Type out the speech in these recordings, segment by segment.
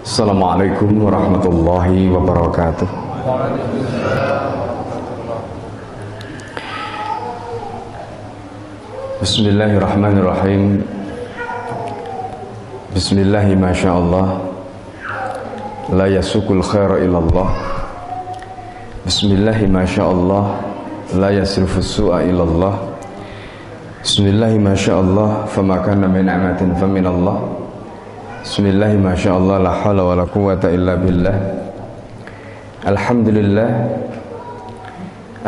Assalamualaikum warahmatullahi wabarakatuh. Bismillahirrahmanirrahim. Bismillahi masyaallah. La yasukul khaira illallah. Bismillahi masyaallah. La yasrifus su'a illallah. Bismillahi masyaallah. Fama kana min ni'matin faminallah. Bismillahi masyaallah. La hawla wa la quwwata illa billah. Alhamdulillah.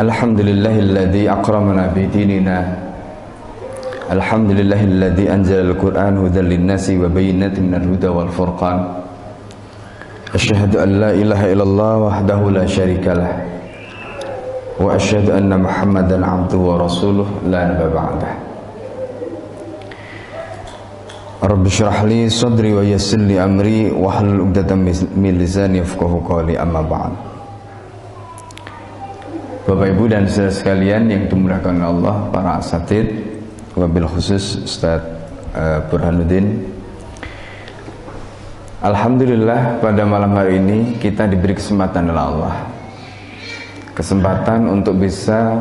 Alhamdulillahilladzi akramana bidinina. Alhamdulillahilladzi anzala al-Qur'an hudan lin-nasi wa bayyinatin minal huda wal furqan. Asyhadu an la ilaha illallah wahdahu la syarikalah. Wa asyhadu anna Muhammadan abduhu wa rasuluh la nabiyya ba'dah. Rabbi syrah li sadri wa yassir li amri wa hlul 'uqdatam min lisani yafqahu qawli, amma ba'd. Bapak Ibu dan saudara sekalian yang dimuliakan Allah, para asatid, wabil khusus Ustaz Burhanuddin. Alhamdulillah pada malam hari ini kita diberi kesempatan oleh Allah, kesempatan untuk bisa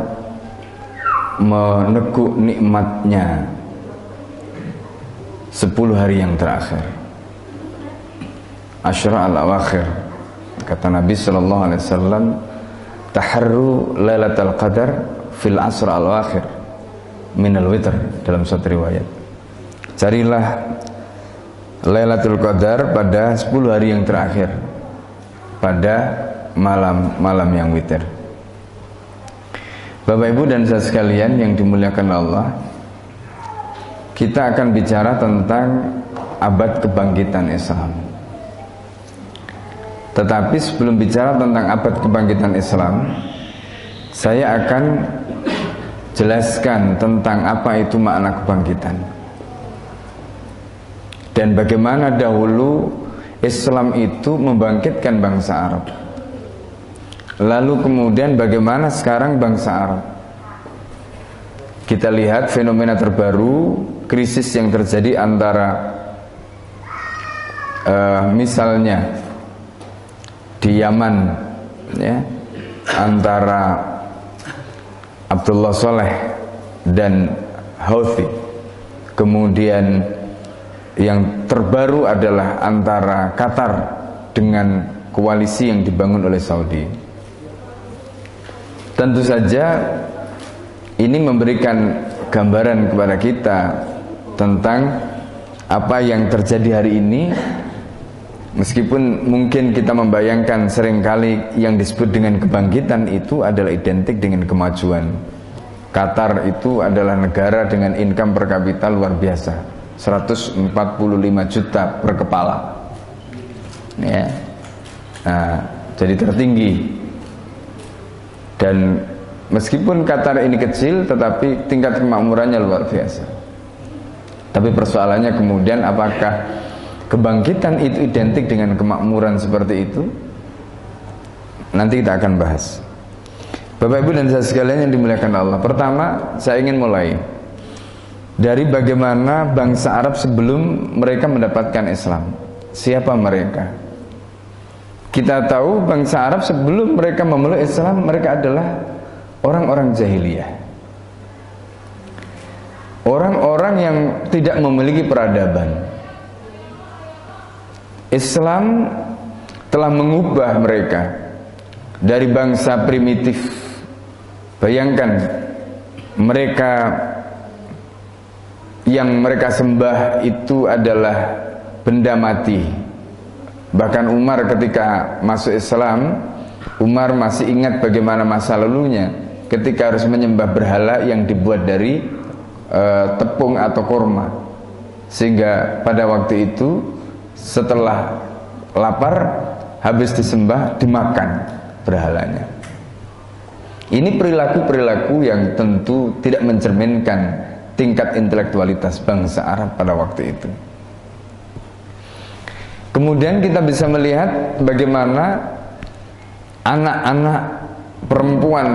meneguk nikmatnya 10 hari yang terakhir, Asyra al-awakhir. Kata Nabi sallallahu alaihi wasallam, taharru lailatul qadar fil asra al-awakhir minal witr, dalam suatu riwayat. Carilah Lailatul Qadar pada 10 hari yang terakhir, pada malam-malam yang witir. Bapak Ibu dan saudara sekalian yang dimuliakan Allah, kita akan bicara tentang abad kebangkitan Islam. Tetapi sebelum bicara tentang abad kebangkitan Islam, saya akan jelaskan tentang apa itu makna kebangkitan dan bagaimana dahulu Islam itu membangkitkan bangsa Arab. Lalu kemudian bagaimana sekarang bangsa Arab. Kita lihat fenomena terbaru, krisis yang terjadi antara misalnya di Yaman, ya, antara Abdullah Saleh dan Houthi. Kemudian yang terbaru adalah antara Qatar dengan koalisi yang dibangun oleh Saudi. Tentu saja ini memberikan gambaran kepada kita tentang apa yang terjadi hari ini. Meskipun mungkin kita membayangkan seringkali yang disebut dengan kebangkitan itu adalah identik dengan kemajuan. Qatar itu adalah negara dengan income per kapita luar biasa, 145 juta per kepala, ya. Nah, jadi tertinggi. Dan meskipun Qatar ini kecil, tetapi tingkat kemakmurannya luar biasa. Tapi persoalannya kemudian, apakah kebangkitan itu identik dengan kemakmuran seperti itu? Nanti kita akan bahas. Bapak Ibu dan saudara sekalian yang dimuliakan Allah, pertama saya ingin mulai dari bagaimana bangsa Arab sebelum mereka mendapatkan Islam. Siapa mereka? Kita tahu bangsa Arab sebelum mereka memeluk Islam, mereka adalah orang-orang jahiliyah, orang-orang yang tidak memiliki peradaban. Islam telah mengubah mereka dari bangsa primitif. Bayangkan, mereka yang mereka sembah itu adalah benda mati. Bahkan Umar ketika masuk Islam, Umar masih ingat bagaimana masa lalunya ketika harus menyembah berhala yang dibuat dari tepung atau kurma. Sehingga pada waktu itu setelah lapar, habis disembah, dimakan berhalanya. Ini perilaku-perilaku yang tentu tidak mencerminkan tingkat intelektualitas bangsa Arab pada waktu itu. Kemudian kita bisa melihat bagaimana anak-anak perempuan,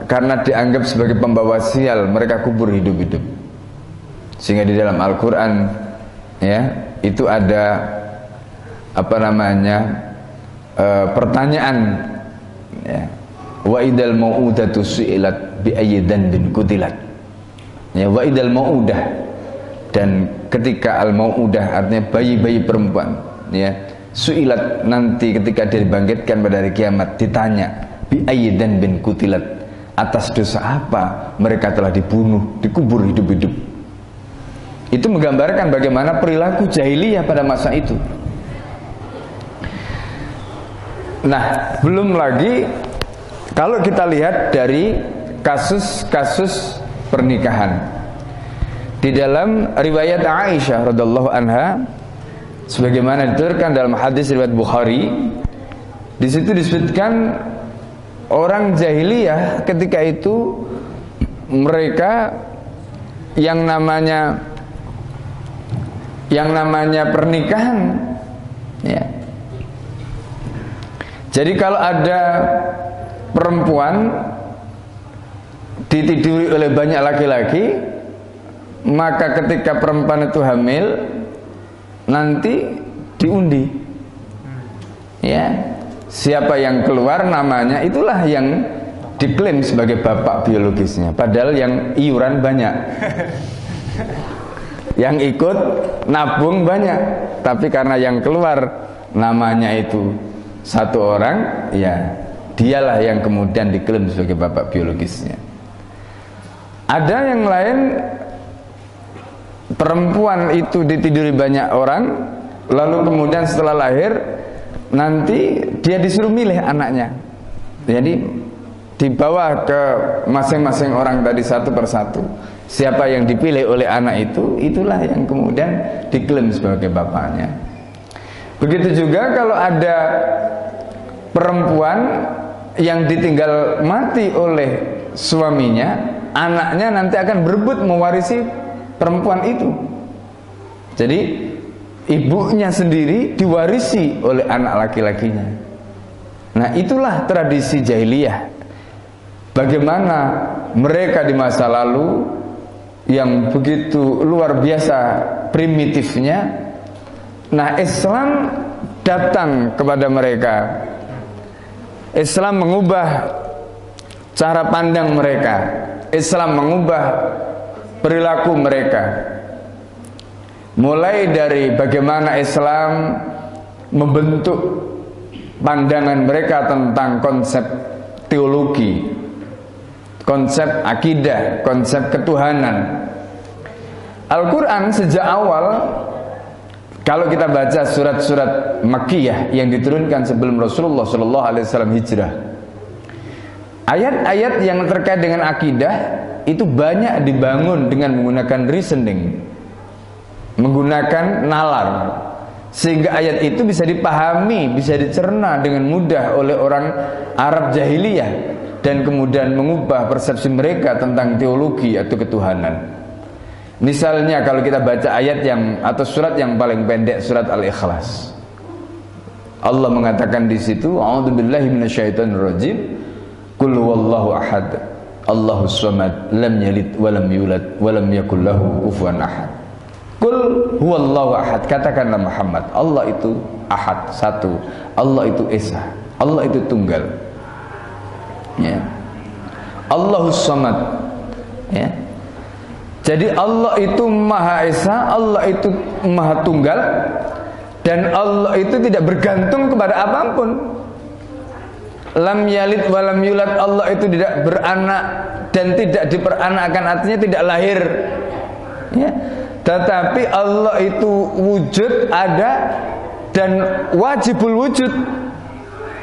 karena dianggap sebagai pembawa sial, mereka kubur hidup-hidup. Sehingga di dalam Al-Quran, ya, itu ada pertanyaan, ya. Wa idal mau'udatu su'ilat bi ayyi dhanbin qutilat. Ya, wa idal mau'udah, dan ketika al mau'udah artinya bayi-bayi perempuan, ya, su'ilat nanti ketika dia dibangkitkan pada hari kiamat ditanya bi ayyi dhanbin qutilat, atas dosa apa mereka telah dibunuh, dikubur hidup-hidup. Itu menggambarkan bagaimana perilaku jahiliyah pada masa itu. Nah, belum lagi kalau kita lihat dari kasus-kasus pernikahan. Di dalam riwayat Aisyah radhiyallahu anha, sebagaimana dituturkan dalam hadis riwayat Bukhari, di situ disebutkan orang jahiliyah ketika itu mereka yang namanya pernikahan, ya. Jadi kalau ada perempuan ditiduri oleh banyak laki-laki, maka ketika perempuan itu hamil nanti diundi, ya. Siapa yang keluar namanya, itulah yang diklaim sebagai bapak biologisnya. Padahal yang iuran banyak, yang ikut nabung banyak, tapi karena yang keluar namanya itu satu orang, ya dialah yang kemudian diklaim sebagai bapak biologisnya. Ada yang lain, perempuan itu ditiduri banyak orang, lalu kemudian setelah lahir nanti dia disuruh milih anaknya. Jadi dibawa ke masing-masing orang tadi satu persatu. Siapa yang dipilih oleh anak itu, itulah yang kemudian diklaim sebagai bapaknya. Begitu juga kalau ada perempuan yang ditinggal mati oleh suaminya, anaknya nanti akan berebut mewarisi perempuan itu. Jadi ibunya sendiri diwarisi oleh anak laki-lakinya. Nah, itulah tradisi jahiliyah. Bagaimana mereka di masa lalu yang begitu luar biasa primitifnya. Nah, Islam datang kepada mereka. Islam mengubah cara pandang mereka. Islam mengubah perilaku mereka. Mulai dari bagaimana Islam membentuk pandangan mereka tentang konsep teologi, konsep akidah, konsep ketuhanan. Al-Quran sejak awal, kalau kita baca surat-surat Makkiyah yang diturunkan sebelum Rasulullah SAW hijrah, ayat-ayat yang terkait dengan akidah itu banyak dibangun dengan menggunakan reasoning, menggunakan nalar, sehingga ayat itu bisa dipahami, bisa dicerna dengan mudah oleh orang Arab jahiliyah, dan kemudian mengubah persepsi mereka tentang teologi atau ketuhanan. Misalnya kalau kita baca ayat yang atau surat yang paling pendek, surat Al-Ikhlas, Allah mengatakan di situ, a'udzubillahi minasyaitonirrajim, qul huwallahu ahad, Allahus samad, lam yalid walam yulad walam yakul lahu kufuwan ahad. Qul huwallahu ahad, katakanlah Muhammad, Allah itu ahad, satu, Allah itu esa, Allah itu tunggal, ya. Allahus samad, ya. Jadi Allah itu Maha Esa, Allah itu Maha Tunggal, dan Allah itu tidak bergantung kepada apapun. Lam yalid walam yulad, Allah itu tidak beranak dan tidak diperanakkan, artinya tidak lahir, ya. Tetapi Allah itu wujud, ada, dan wajibul wujud.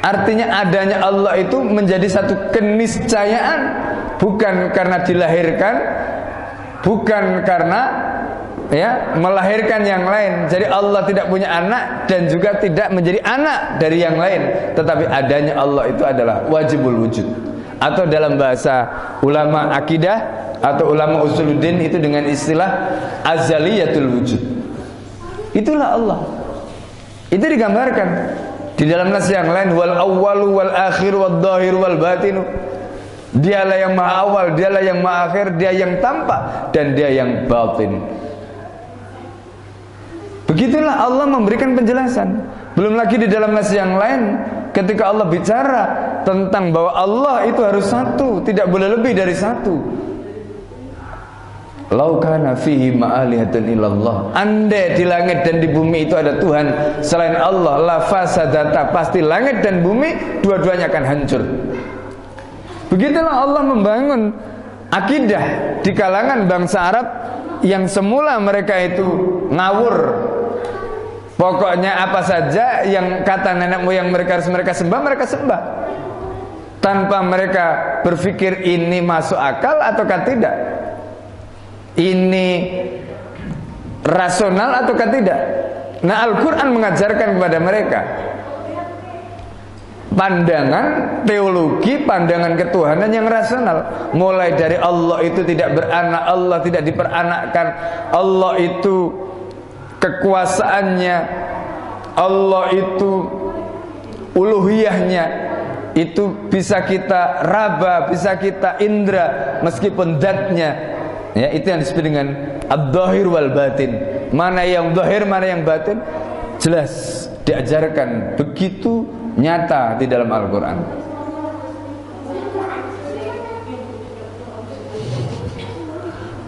Artinya adanya Allah itu menjadi satu keniscayaan, bukan karena dilahirkan, bukan karena ya melahirkan yang lain. Jadi Allah tidak punya anak dan juga tidak menjadi anak dari yang lain, tetapi adanya Allah itu adalah wajibul wujud, atau dalam bahasa ulama akidah atau ulama usuluddin itu dengan istilah azaliyatul wujud. Itulah Allah. Itu digambarkan di dalam nas yang lain, wal awwalu wal akhir wal dhahir wal batinu. Dialah yang maha awal, dialah yang maha akhir, dia yang tampak dan dia yang batin. Begitulah Allah memberikan penjelasan. Belum lagi di dalam nas yang lain ketika Allah bicara tentang bahwa Allah itu harus satu, tidak boleh lebih dari satu. Lau kana fihi ma'alihatun illallah, andai di langit dan di bumi itu ada Tuhan selain Allah, la fasadata, pasti langit dan bumi dua-duanya akan hancur. Begitulah Allah membangun akidah di kalangan bangsa Arab yang semula mereka itu ngawur. Pokoknya apa saja yang kata nenek moyang mereka harus mereka sembah, tanpa mereka berpikir ini masuk akal ataukah tidak, ini rasional ataukah tidak. Nah, Al-Quran mengajarkan kepada mereka pandangan teologi, pandangan ketuhanan yang rasional. Mulai dari Allah itu tidak beranak, Allah tidak diperanakkan, Allah itu kekuasaannya, Allah itu uluhiyahnya itu bisa kita raba, bisa kita indra meskipun zatnya, ya, itu yang disebut dengan ad-dhahir wal batin. Mana yang dhahir, mana yang batin, jelas diajarkan begitu nyata di dalam Al-Quran.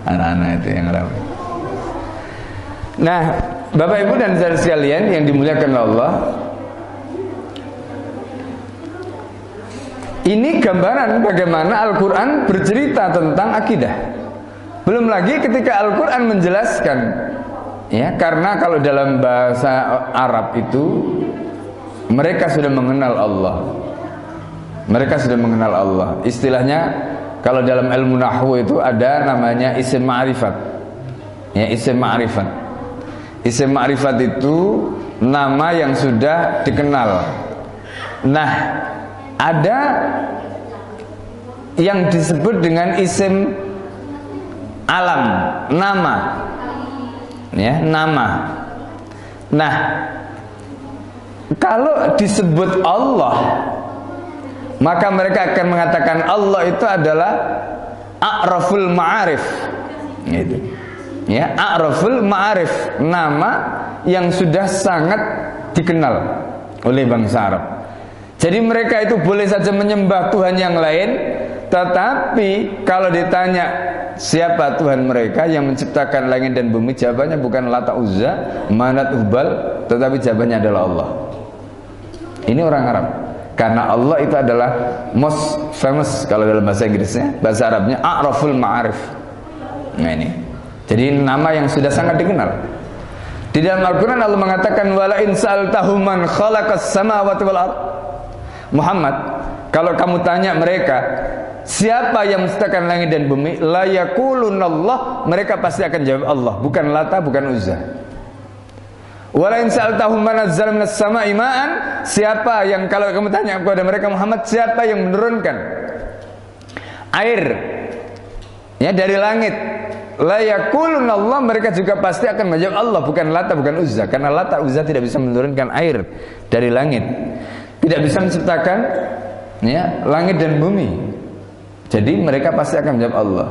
Anak-anak itu yang ramai. Nah, Bapak Ibu dan saudara sekalian yang dimuliakan Allah, ini gambaran bagaimana Al-Quran bercerita tentang akidah. Belum lagi ketika Al-Quran menjelaskan, ya, karena kalau dalam bahasa Arab itu mereka sudah mengenal Allah. Mereka sudah mengenal Allah. Istilahnya kalau dalam ilmu nahwu itu ada namanya isim ma'rifat. Ya, isim ma'rifat. Isim ma'rifat itu nama yang sudah dikenal. Nah, ada yang disebut dengan isim alam, nama. Ya, nama. Nah, kalau disebut Allah, maka mereka akan mengatakan Allah itu adalah a'raful ma'arif, gitu. Ya, a'raful ma'arif, nama yang sudah sangat dikenal oleh bangsa Arab. Jadi mereka itu boleh saja menyembah Tuhan yang lain, tetapi kalau ditanya siapa Tuhan mereka yang menciptakan langit dan bumi, jawabannya bukan Lata, Uzza, Manat, Hubal, tetapi jawabannya adalah Allah. Ini orang Arab. Karena Allah itu adalah most famous kalau dalam bahasa Inggrisnya, bahasa Arabnya a'raful ma'arif. Nah ini. Jadi nama yang sudah sangat dikenal. Di dalam Al-Quran Allah mengatakan wala in sa'altahum man khalaqas samawati wal ard. Muhammad, kalau kamu tanya mereka siapa yang menciptakan langit dan bumi, la yaqulunallah, mereka pasti akan jawab Allah, bukan Lata, bukan Uzza. Wala in sa'altahum man nazzala minas sama'i ma'an, siapa yang, kalau kamu tanya kepada mereka Muhammad, siapa yang menurunkan air, ya, dari langit, la yaqulunallah, mereka juga pasti akan menjawab Allah, bukan Lata, bukan Uzza. Karena Lata, Uzza tidak bisa menurunkan air dari langit, tidak bisa menciptakan, ya, langit dan bumi. Jadi mereka pasti akan menjawab Allah.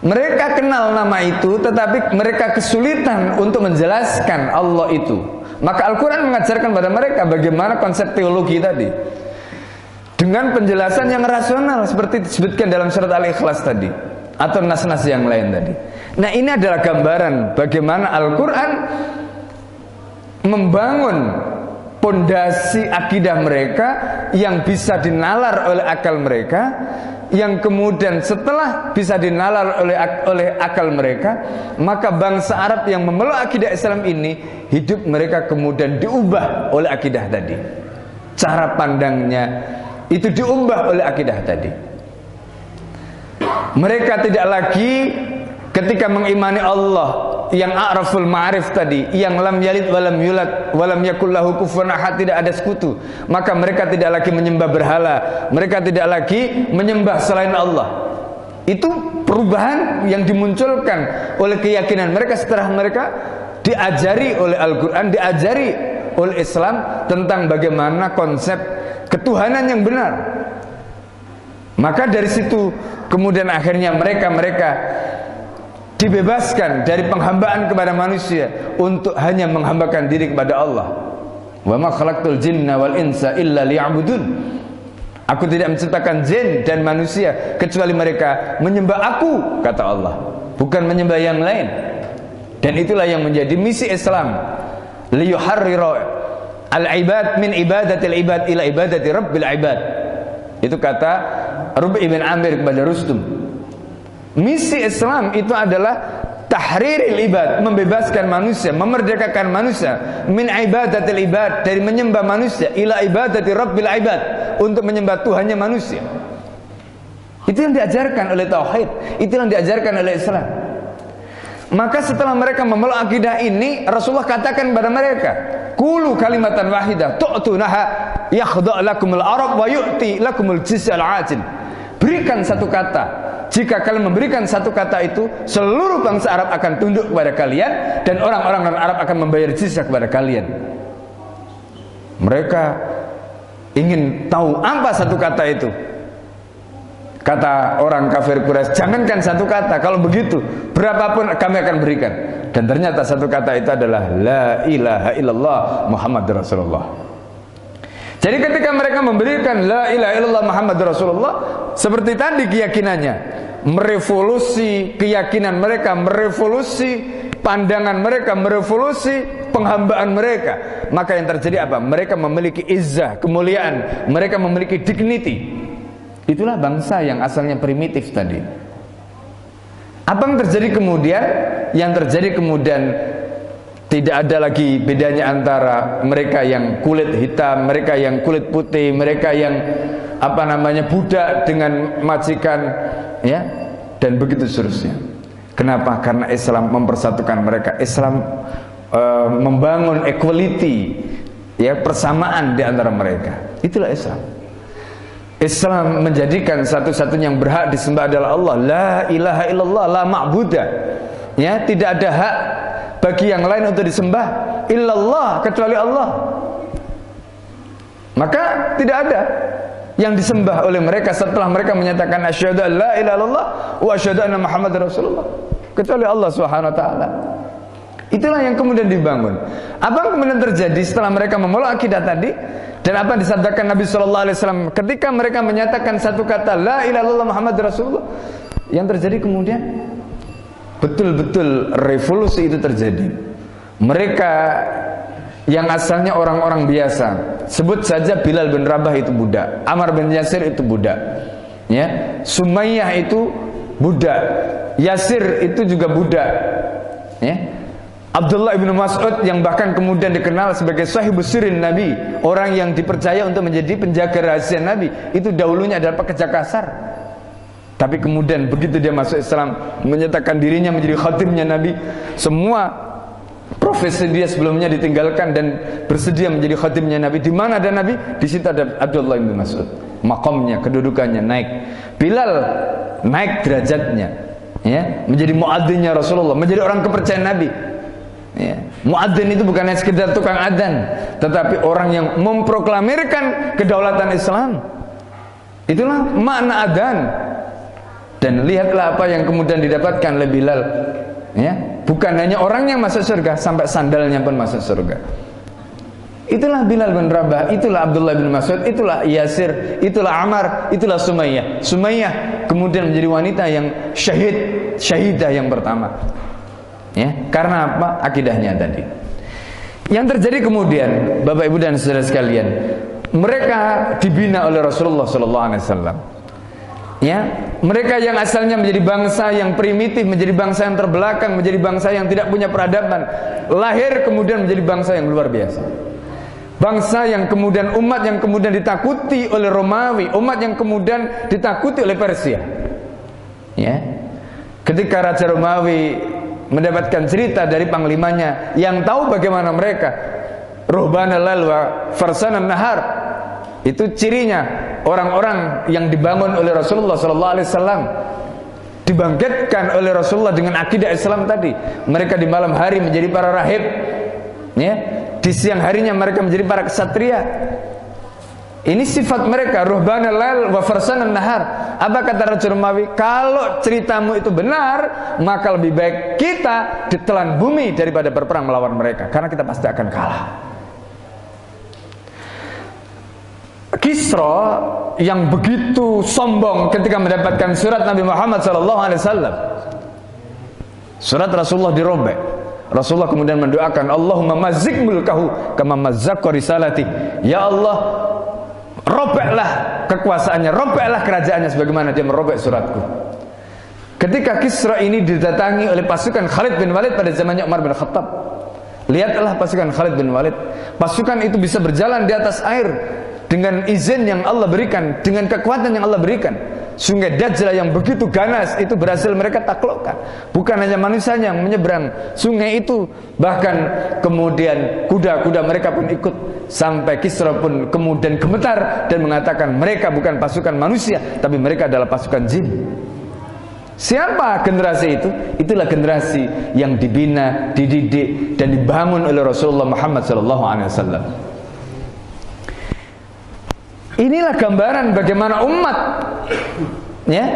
Mereka kenal nama itu, tetapi mereka kesulitan untuk menjelaskan Allah itu. Maka Al-Quran mengajarkan pada mereka bagaimana konsep teologi tadi, dengan penjelasan yang rasional seperti disebutkan dalam surat Al-Ikhlas tadi, atau nas-nas yang lain tadi. Nah, ini adalah gambaran bagaimana Al-Quran membangun pondasi akidah mereka yang bisa dinalar oleh akal mereka, yang kemudian setelah bisa dinalar oleh akal mereka, maka bangsa Arab yang memeluk akidah Islam ini, hidup mereka kemudian diubah oleh akidah tadi. Cara pandangnya itu diubah oleh akidah tadi. Mereka tidak lagi ketika mengimani Allah yang a'raful ma'arif tadi, yang lam yalid walam yulad walam yakul lahu kufuwan ahad, tidak ada sekutu, maka mereka tidak lagi menyembah berhala, mereka tidak lagi menyembah selain Allah. Itu perubahan yang dimunculkan oleh keyakinan mereka setelah mereka diajari oleh Al-Quran, diajari oleh Islam tentang bagaimana konsep ketuhanan yang benar. Maka dari situ kemudian akhirnya mereka dibebaskan dari penghambaan kepada manusia untuk hanya menghambakan diri kepada Allah. Wa ma khalaqtul jinna wal insa illa liya'budun. Aku tidak menciptakan jin dan manusia kecuali mereka menyembah aku, kata Allah, bukan menyembah yang lain. Dan itulah yang menjadi misi Islam, liyuharrira al-ibad min ibadatil ibad ila ibadati rabbil ibad. Itu kata Rubi' bin Amir kepada Rustum. Misi Islam itu adalah tahriril ibad, membebaskan manusia, memerdekakan manusia, min ibadatil ibad, dari menyembah manusia, ila ibadati rabbil ibad, untuk menyembah Tuhannya manusia. Itu yang diajarkan oleh tauhid, itu yang diajarkan oleh Islam. Maka setelah mereka memeluk akidah ini, Rasulullah katakan kepada mereka, qulu kalimatan wahidah tu'tunaha yakhda' lakumul arab wa yu'ti lakumul jizyal 'ajil. Berikan satu kata. Jika kalian memberikan satu kata itu, seluruh bangsa Arab akan tunduk kepada kalian, dan orang-orang non-Arab akan membayar jizyah kepada kalian. Mereka ingin tahu apa satu kata itu. Kata orang kafir Quraisy, jangankan satu kata, kalau begitu berapapun kami akan berikan. Dan ternyata satu kata itu adalah la ilaha illallah Muhammadur Rasulullah. Jadi ketika mereka memberikan la ilaha illallah Muhammadur Rasulullah, seperti tadi keyakinannya, merevolusi keyakinan mereka, merevolusi pandangan mereka, merevolusi penghambaan mereka. Maka yang terjadi apa? Mereka memiliki izzah, kemuliaan, mereka memiliki dignity. Itulah bangsa yang asalnya primitif tadi. Apa yang terjadi kemudian? Yang terjadi kemudian, tidak ada lagi bedanya antara mereka yang kulit hitam, mereka yang kulit putih, mereka yang budak dengan majikan, ya, dan begitu seterusnya. Kenapa? Karena Islam mempersatukan mereka. Islam membangun equality, ya, persamaan di antara mereka. Itulah Islam. Islam menjadikan satu-satunya yang berhak disembah adalah Allah. La ilaha illallah, la ma'budah. Ya, tidak ada hak bagi yang lain untuk disembah illallah, kecuali Allah. Maka tidak ada yang disembah oleh mereka setelah mereka menyatakan asyhadu an la ilaha illallah wa asyhadu anna Muhammadar Rasulullah, kecuali Allah Subhanahu wa taala. Itulah yang kemudian dibangun. Apa yang kemudian terjadi setelah mereka memeluk akidah tadi, dan apa yang disabdakan Nabi sallallahu alaihi wasallam ketika mereka menyatakan satu kata la ilaha illallah Muhammadur Rasulullah, yang terjadi kemudian betul-betul revolusi itu terjadi. Mereka yang asalnya orang-orang biasa, sebut saja Bilal bin Rabah itu budak, Ammar bin Yasir itu budak, ya, Sumayyah itu budak, Yasir itu juga budak, ya. Abdullah bin Mas'ud yang bahkan kemudian dikenal sebagai sahibus sirrin Nabi, orang yang dipercaya untuk menjadi penjaga rahasia Nabi, itu dahulunya adalah pekerja kasar. Tapi kemudian begitu dia masuk Islam, menyatakan dirinya menjadi khatimnya Nabi, semua profesi dia sebelumnya ditinggalkan dan bersedia menjadi khatimnya Nabi. Di mana ada Nabi, di situ ada Abdullah bin Mas'ud. Makamnya, kedudukannya naik. Bilal naik derajatnya, ya, menjadi muadzinnya Rasulullah, menjadi orang kepercayaan Nabi. Ya. Muadzin itu bukan hanya sekedar tukang adzan, tetapi orang yang memproklamirkan kedaulatan Islam. Itulah makna adzan. Dan lihatlah apa yang kemudian didapatkan oleh Bilal, ya. Bukan hanya orang yang masuk surga, sampai sandalnya pun masuk surga. Itulah Bilal bin Rabah, itulah Abdullah bin Mas'ud, itulah Yasir, itulah Ammar, itulah Sumayyah. Sumayyah kemudian menjadi wanita yang syahidah yang pertama. Ya, karena apa? Akidahnya tadi. Yang terjadi kemudian, Bapak Ibu dan saudara sekalian, mereka dibina oleh Rasulullah SAW. Ya, mereka yang asalnya menjadi bangsa yang primitif, menjadi bangsa yang terbelakang, menjadi bangsa yang tidak punya peradaban, lahir kemudian menjadi bangsa yang luar biasa. Bangsa yang kemudian, umat yang kemudian ditakuti oleh Romawi, umat yang kemudian ditakuti oleh Persia. Ya, ketika Raja Romawi mendapatkan cerita dari panglimanya yang tahu bagaimana mereka ruhbana lail wa farsanan nahar, itu cirinya orang-orang yang dibangun oleh Rasulullah SAW, dibangkitkan oleh Rasulullah dengan akidah Islam tadi. Mereka di malam hari menjadi para rahib, ya, di siang harinya mereka menjadi para ksatria. Ini sifat mereka, ruhbana lail wa farsanan nahar. Apa kata Raja Romawi? Kalau ceritamu itu benar, maka lebih baik kita ditelan bumi daripada berperang melawan mereka, karena kita pasti akan kalah. Kisra yang begitu sombong ketika mendapatkan surat Nabi Muhammad SAW. Surat Rasulullah dirobek. Rasulullah kemudian mendoakan, Allahumma mazzik mulkahu kama mazzaqqa risalati. Ya Allah, robeklah kekuasaannya, robeklah kerajaannya sebagaimana dia merobek suratku. Ketika Kisra ini didatangi oleh pasukan Khalid bin Walid pada zamannya Umar bin Khattab. Lihatlah pasukan Khalid bin Walid. Pasukan itu bisa berjalan di atas air dengan izin yang Allah berikan, dengan kekuatan yang Allah berikan. Sungai Dajjal yang begitu ganas itu berhasil mereka taklukkan. Bukan hanya manusia yang menyeberang sungai itu, bahkan kemudian kuda-kuda mereka pun ikut. Sampai Kisra pun kemudian gemetar dan mengatakan mereka bukan pasukan manusia, tapi mereka adalah pasukan jin. Siapa generasi itu? Itulah generasi yang dibina, dididik dan dibangun oleh Rasulullah Muhammad SAW. Inilah gambaran bagaimana umat, ya,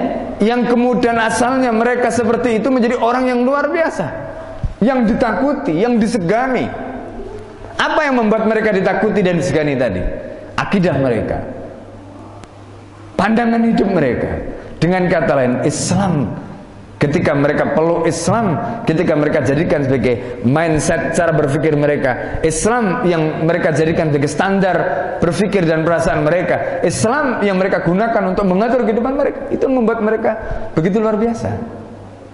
yang kemudian asalnya mereka seperti itu menjadi orang yang luar biasa, yang ditakuti, yang disegani. Apa yang membuat mereka ditakuti dan disegani tadi? Akidah mereka, pandangan hidup mereka. Dengan kata lain, Islam, ketika mereka peluk Islam, ketika mereka jadikan sebagai mindset cara berpikir mereka, Islam yang mereka jadikan sebagai standar berpikir dan perasaan mereka, Islam yang mereka gunakan untuk mengatur kehidupan mereka, itu membuat mereka begitu luar biasa.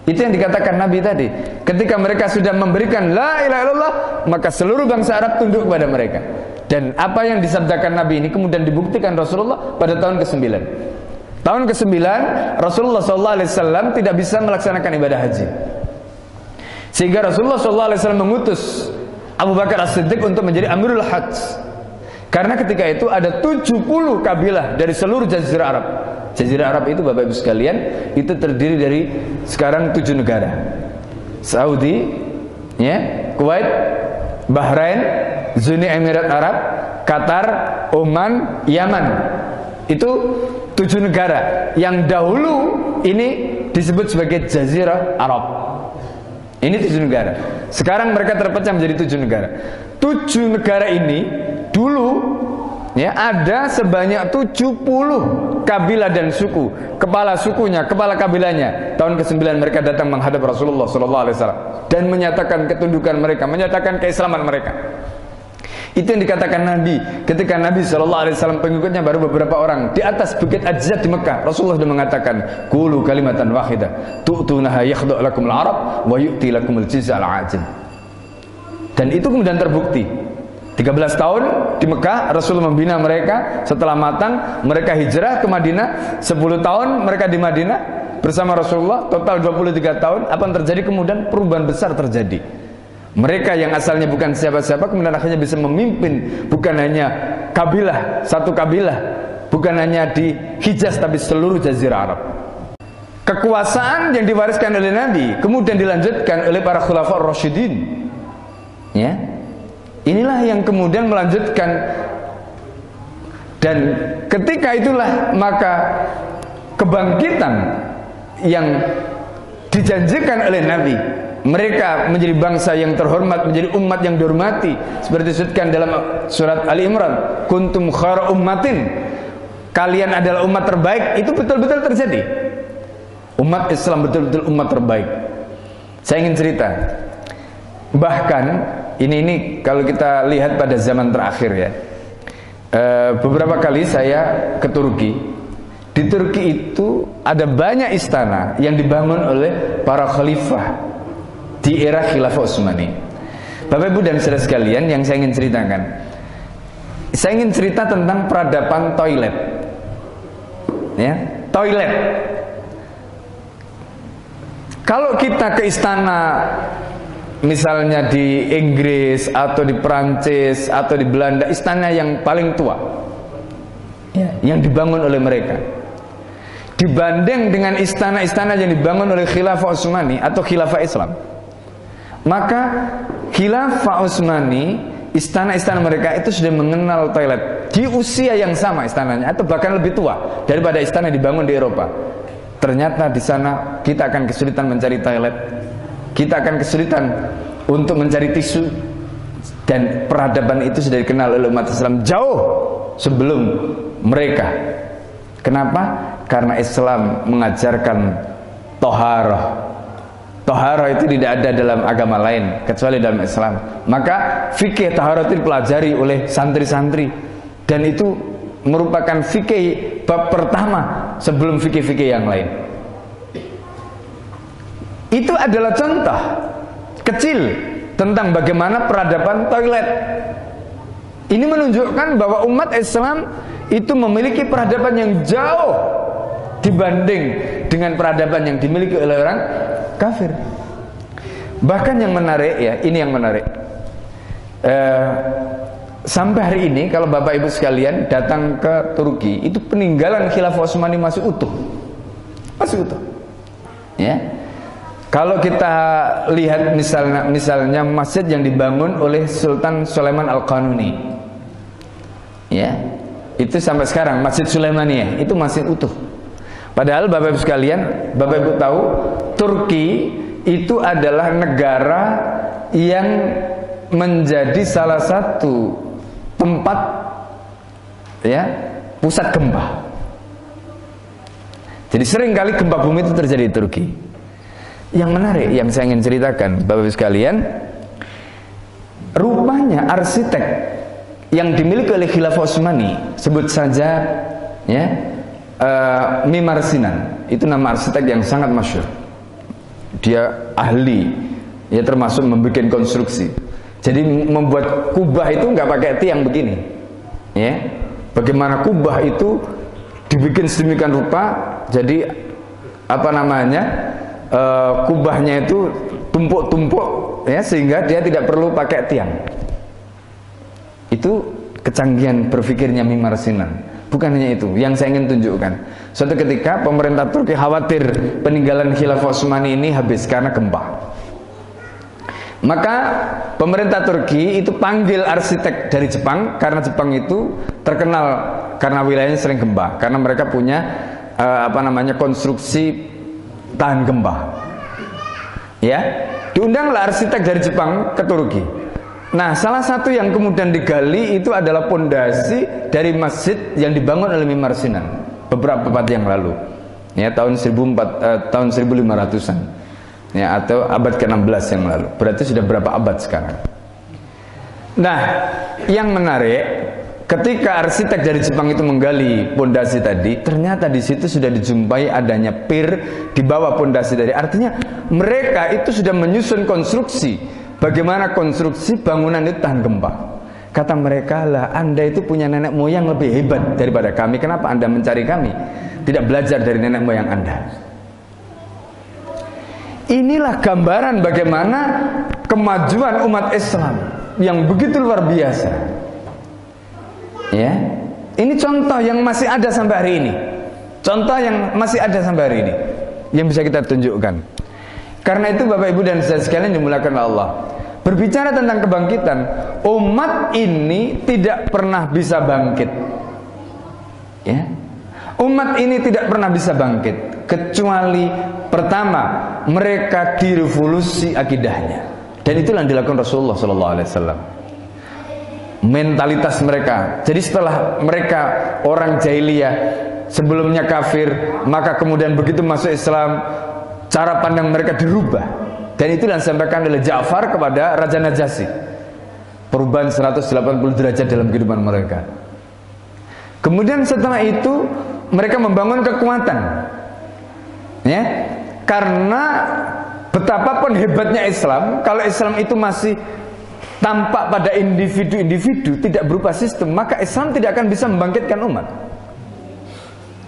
Itu yang dikatakan Nabi tadi. Ketika mereka sudah memberikan la ilaha illallah, maka seluruh bangsa Arab tunduk kepada mereka. Dan apa yang disabdakan Nabi ini kemudian dibuktikan Rasulullah pada tahun ke-9. Tahun ke-9 Rasulullah SAW tidak bisa melaksanakan ibadah haji, sehingga Rasulullah SAW mengutus Abu Bakar As-Siddiq untuk menjadi Amirul Hajj. Karena ketika itu ada 70 kabilah dari seluruh Jazirah Arab. Jazirah Arab itu Bapak Ibu sekalian, itu terdiri dari sekarang 7 negara. Saudi, ya, Kuwait, Bahrain, Uni Emirat Arab, Qatar, Oman, Yaman. Itu 7 negara yang dahulu ini disebut sebagai Jazirah Arab. Ini 7 negara. Sekarang mereka terpecah menjadi 7 negara. 7 negara ini dulu, ya, ada sebanyak 70 kabilah dan suku. Kepala sukunya, kepala kabilahnya. Tahun ke-9 mereka datang menghadap Rasulullah SAW dan menyatakan ketundukan mereka, menyatakan keislaman mereka. Itu yang dikatakan Nabi ketika Nabi SAW pengikutnya baru beberapa orang di atas bukit Ajzad di Mekah. Rasulullah sudah mengatakan, qulu kalimatan wahidah tu'tunaha yakhdu' lakumul arab wa yu'ti lakumul jizya al-ajim. Dan itu kemudian terbukti. 13 tahun di Mekah Rasulullah membina mereka. Setelah matang mereka hijrah ke Madinah. 10 tahun mereka di Madinah bersama Rasulullah, total 23 tahun. Apa yang terjadi kemudian? Perubahan besar terjadi. Mereka yang asalnya bukan siapa-siapa kemudian akhirnya bisa memimpin bukan hanya kabilah, satu kabilah, bukan hanya di Hijaz tapi seluruh Jazirah Arab. Kekuasaan yang diwariskan oleh Nabi kemudian dilanjutkan oleh para khulafa ar-rasyidin. Ya. Inilah yang kemudian melanjutkan, dan ketika itulah maka kebangkitan yang dijanjikan oleh Nabi. Mereka menjadi bangsa yang terhormat, menjadi umat yang dihormati, seperti disebutkan dalam surat Ali Imran, kuntum khara ummatin, kalian adalah umat terbaik. Itu betul-betul terjadi. Umat Islam betul-betul umat terbaik. Saya ingin cerita. Bahkan ini kalau kita lihat pada zaman terakhir, ya, beberapa kali saya ke Turki. Di Turki itu ada banyak istana yang dibangun oleh para khalifah di era Khilafah Utsmani. Bapak Ibu dan saudara sekalian, yang saya ingin ceritakan, saya ingin cerita tentang peradaban toilet. Ya, toilet. Kalau kita ke istana misalnya di Inggris atau di Prancis atau di Belanda, istana yang paling tua, ya, yang dibangun oleh mereka, dibanding dengan istana-istana yang dibangun oleh Khilafah Utsmani atau Khilafah Islam, maka Khilafah Utsmani, istana-istana mereka itu sudah mengenal toilet di usia yang sama istananya, atau bahkan lebih tua daripada istana yang dibangun di Eropa. Ternyata di sana kita akan kesulitan mencari toilet, kita akan kesulitan untuk mencari tisu, dan peradaban itu sudah dikenal oleh umat Islam jauh sebelum mereka. Kenapa? Karena Islam mengajarkan toharoh. Toharoh itu tidak ada dalam agama lain kecuali dalam Islam. Maka fikih toharoh itu dipelajari oleh santri-santri, dan itu merupakan fikih bab pertama sebelum fikih-fikih yang lain. Itu adalah contoh kecil tentang bagaimana peradaban toilet. Ini menunjukkan bahwa umat Islam itu memiliki peradaban yang jauh dibanding dengan peradaban yang dimiliki oleh orang kafir. Bahkan yang menarik ya, ini yang menarik. Sampai hari ini kalau Bapak Ibu sekalian datang ke Turki, itu peninggalan Khilafah Utsmani masih utuh. Masih utuh. Ya. Kalau kita lihat misalnya masjid yang dibangun oleh Sultan Sulaiman Al-Qanuni, ya, itu sampai sekarang Masjid Sulaimaniyah itu masih utuh. Padahal Bapak Ibu sekalian, Bapak Ibu tahu Turki itu adalah negara yang menjadi salah satu tempat, ya, pusat gempa. Jadi seringkali gempa bumi itu terjadi di Turki. Yang menarik yang saya ingin ceritakan Bapak Ibu sekalian, rupanya arsitek yang dimiliki oleh Khilafah Utsmani, sebut saja ya, Mimar Sinan, itu nama arsitek yang sangat masyhur. Dia ahli, ya, termasuk membuat konstruksi. Jadi membuat kubah itu nggak pakai tiang begini, ya. Bagaimana kubah itu dibikin sedemikian rupa, jadi apa namanya, kubahnya itu tumpuk-tumpuk, ya, sehingga dia tidak perlu pakai tiang. Itu kecanggihan berpikirnya Mimar Sinan. Bukan hanya itu yang saya ingin tunjukkan. Suatu ketika pemerintah Turki khawatir peninggalan Khilafah Utsmani ini habis karena gempa. Maka pemerintah Turki itu panggil arsitek dari Jepang, karena Jepang itu terkenal karena wilayahnya sering gempa, karena mereka punya konstruksi tahan gempa. Ya, diundanglah arsitek dari Jepang ke Turki. Nah, salah satu yang kemudian digali itu adalah pondasi dari masjid yang dibangun oleh Mimar Sinan beberapa abad yang lalu. Ya, tahun 1500-an. Ya, atau abad ke-16 yang lalu. Berarti sudah berapa abad sekarang. Nah, yang menarik, ketika arsitek dari Jepang itu menggali pondasi tadi, ternyata di situ sudah dijumpai adanya pier di bawah pondasi tadi. Artinya mereka itu sudah menyusun konstruksi, bagaimana konstruksi bangunan itu tahan gempa. Kata mereka, lah Anda itu punya nenek moyang lebih hebat daripada kami, kenapa Anda mencari kami? Tidak belajar dari nenek moyang Anda. Inilah gambaran bagaimana kemajuan umat Islam yang begitu luar biasa. Ya, ini contoh yang masih ada sampai hari ini. Contoh yang masih ada sampai hari ini, yang bisa kita tunjukkan. Karena itu Bapak Ibu dan saudara sekalian dimuliakan Allah, berbicara tentang kebangkitan, umat ini tidak pernah bisa bangkit. Ya, umat ini tidak pernah bisa bangkit kecuali pertama mereka direvolusi akidahnya, dan itulah yang dilakukan Rasulullah SAW. Mentalitas mereka. Jadi setelah mereka orang jahiliyah, sebelumnya kafir, maka kemudian begitu masuk Islam, cara pandang mereka dirubah. Dan itulah yang disampaikan oleh Ja'far kepada Raja Najasyi. Perubahan 180 derajat dalam kehidupan mereka. Kemudian setelah itu mereka membangun kekuatan. Ya, karena betapapun hebatnya Islam, kalau Islam itu masih tampak pada individu-individu, tidak berupa sistem, maka Islam tidak akan bisa membangkitkan umat.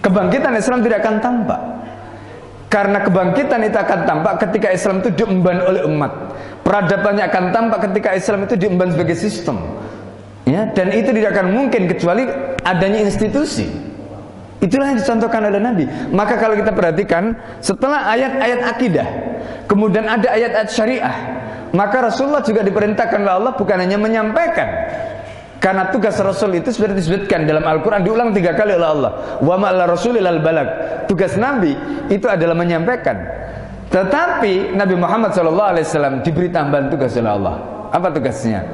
Kebangkitan Islam tidak akan tampak. Karena kebangkitan itu akan tampak ketika Islam itu diemban oleh umat. Peradabannya akan tampak ketika Islam itu diemban sebagai sistem. Ya, dan itu tidak akan mungkin kecuali adanya institusi. Itulah yang dicontohkan oleh Nabi. Maka kalau kita perhatikan, setelah ayat-ayat akidah, kemudian ada ayat-ayat syariah, maka Rasulullah juga diperintahkan oleh Allah bukan hanya menyampaikan. Karena tugas Rasul itu seperti disebutkan dalam Al-Quran, diulang 3 kali oleh Allah. Wa ma'ala rasulil al-balag. Tugas Nabi itu adalah menyampaikan. Tetapi Nabi Muhammad SAW diberi tambahan tugas oleh Allah. Apa tugasnya?